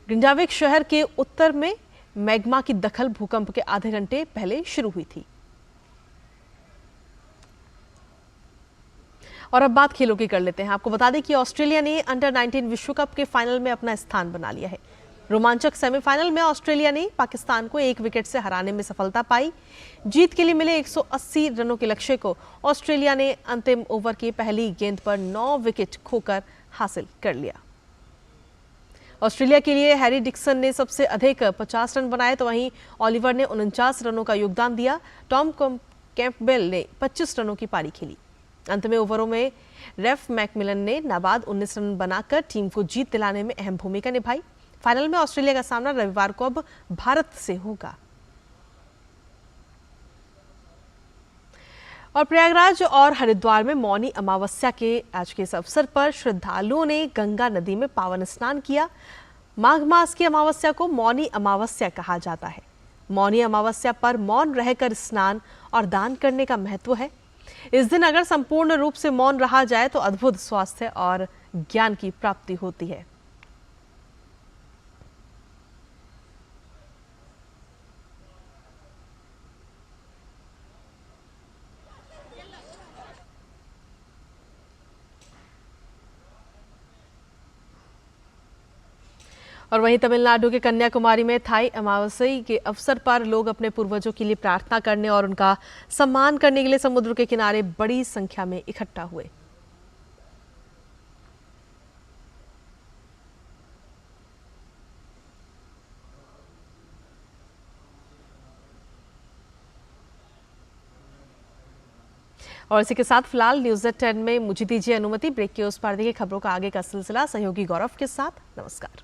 ग्रिंडाविक शहर के उत्तर में मैग्मा की दखल भूकंप के आधे घंटे पहले शुरू हुई थी। और अब बात खेलों की कर लेते हैं। आपको बता दें कि ऑस्ट्रेलिया ने अंडर 19 विश्व कप के फाइनल में अपना स्थान बना लिया है। रोमांचक सेमीफाइनल में ऑस्ट्रेलिया ने पाकिस्तान को 1 विकेट से हराने में सफलता पाई। जीत के लिए मिले 180 रनों के लक्ष्य को ऑस्ट्रेलिया ने अंतिम ओवर की पहली गेंद पर 9 विकेट खोकर हासिल कर लिया। ऑस्ट्रेलिया के लिए हैरी डिक्सन ने सबसे अधिक 50 रन बनाए, तो वहीं ओलिवर ने 49 रनों का योगदान दिया। टॉम कैंपबेल ने 25 रनों की पारी खेली। अंत में ओवरों में रेफ मैकमिलन ने नाबाद 19 रन बनाकर टीम को जीत दिलाने में अहम भूमिका निभाई। फाइनल में ऑस्ट्रेलिया का सामना रविवार को अब भारत से होगा। और प्रयागराज और हरिद्वार में मौनी अमावस्या के आज के इस अवसर पर श्रद्धालुओं ने गंगा नदी में पावन स्नान किया। माघ मास की अमावस्या को मौनी अमावस्या कहा जाता है। मौनी अमावस्या पर मौन रहकर स्नान और दान करने का महत्व है। इस दिन अगर संपूर्ण रूप से मौन रहा जाए तो अद्भुत स्वास्थ्य और ज्ञान की प्राप्ति होती है। और वहीं तमिलनाडु के कन्याकुमारी में थाई अमावस्या के अवसर पर लोग अपने पूर्वजों के लिए प्रार्थना करने और उनका सम्मान करने के लिए समुद्र के किनारे बड़ी संख्या में इकट्ठा हुए। और इसी के साथ फिलहाल न्यूज़ 10 में मुझे दीजिए अनुमति। ब्रेक के उस पार देखिए खबरों का आगे का सिलसिला सहयोगी गौरव के साथ। नमस्कार।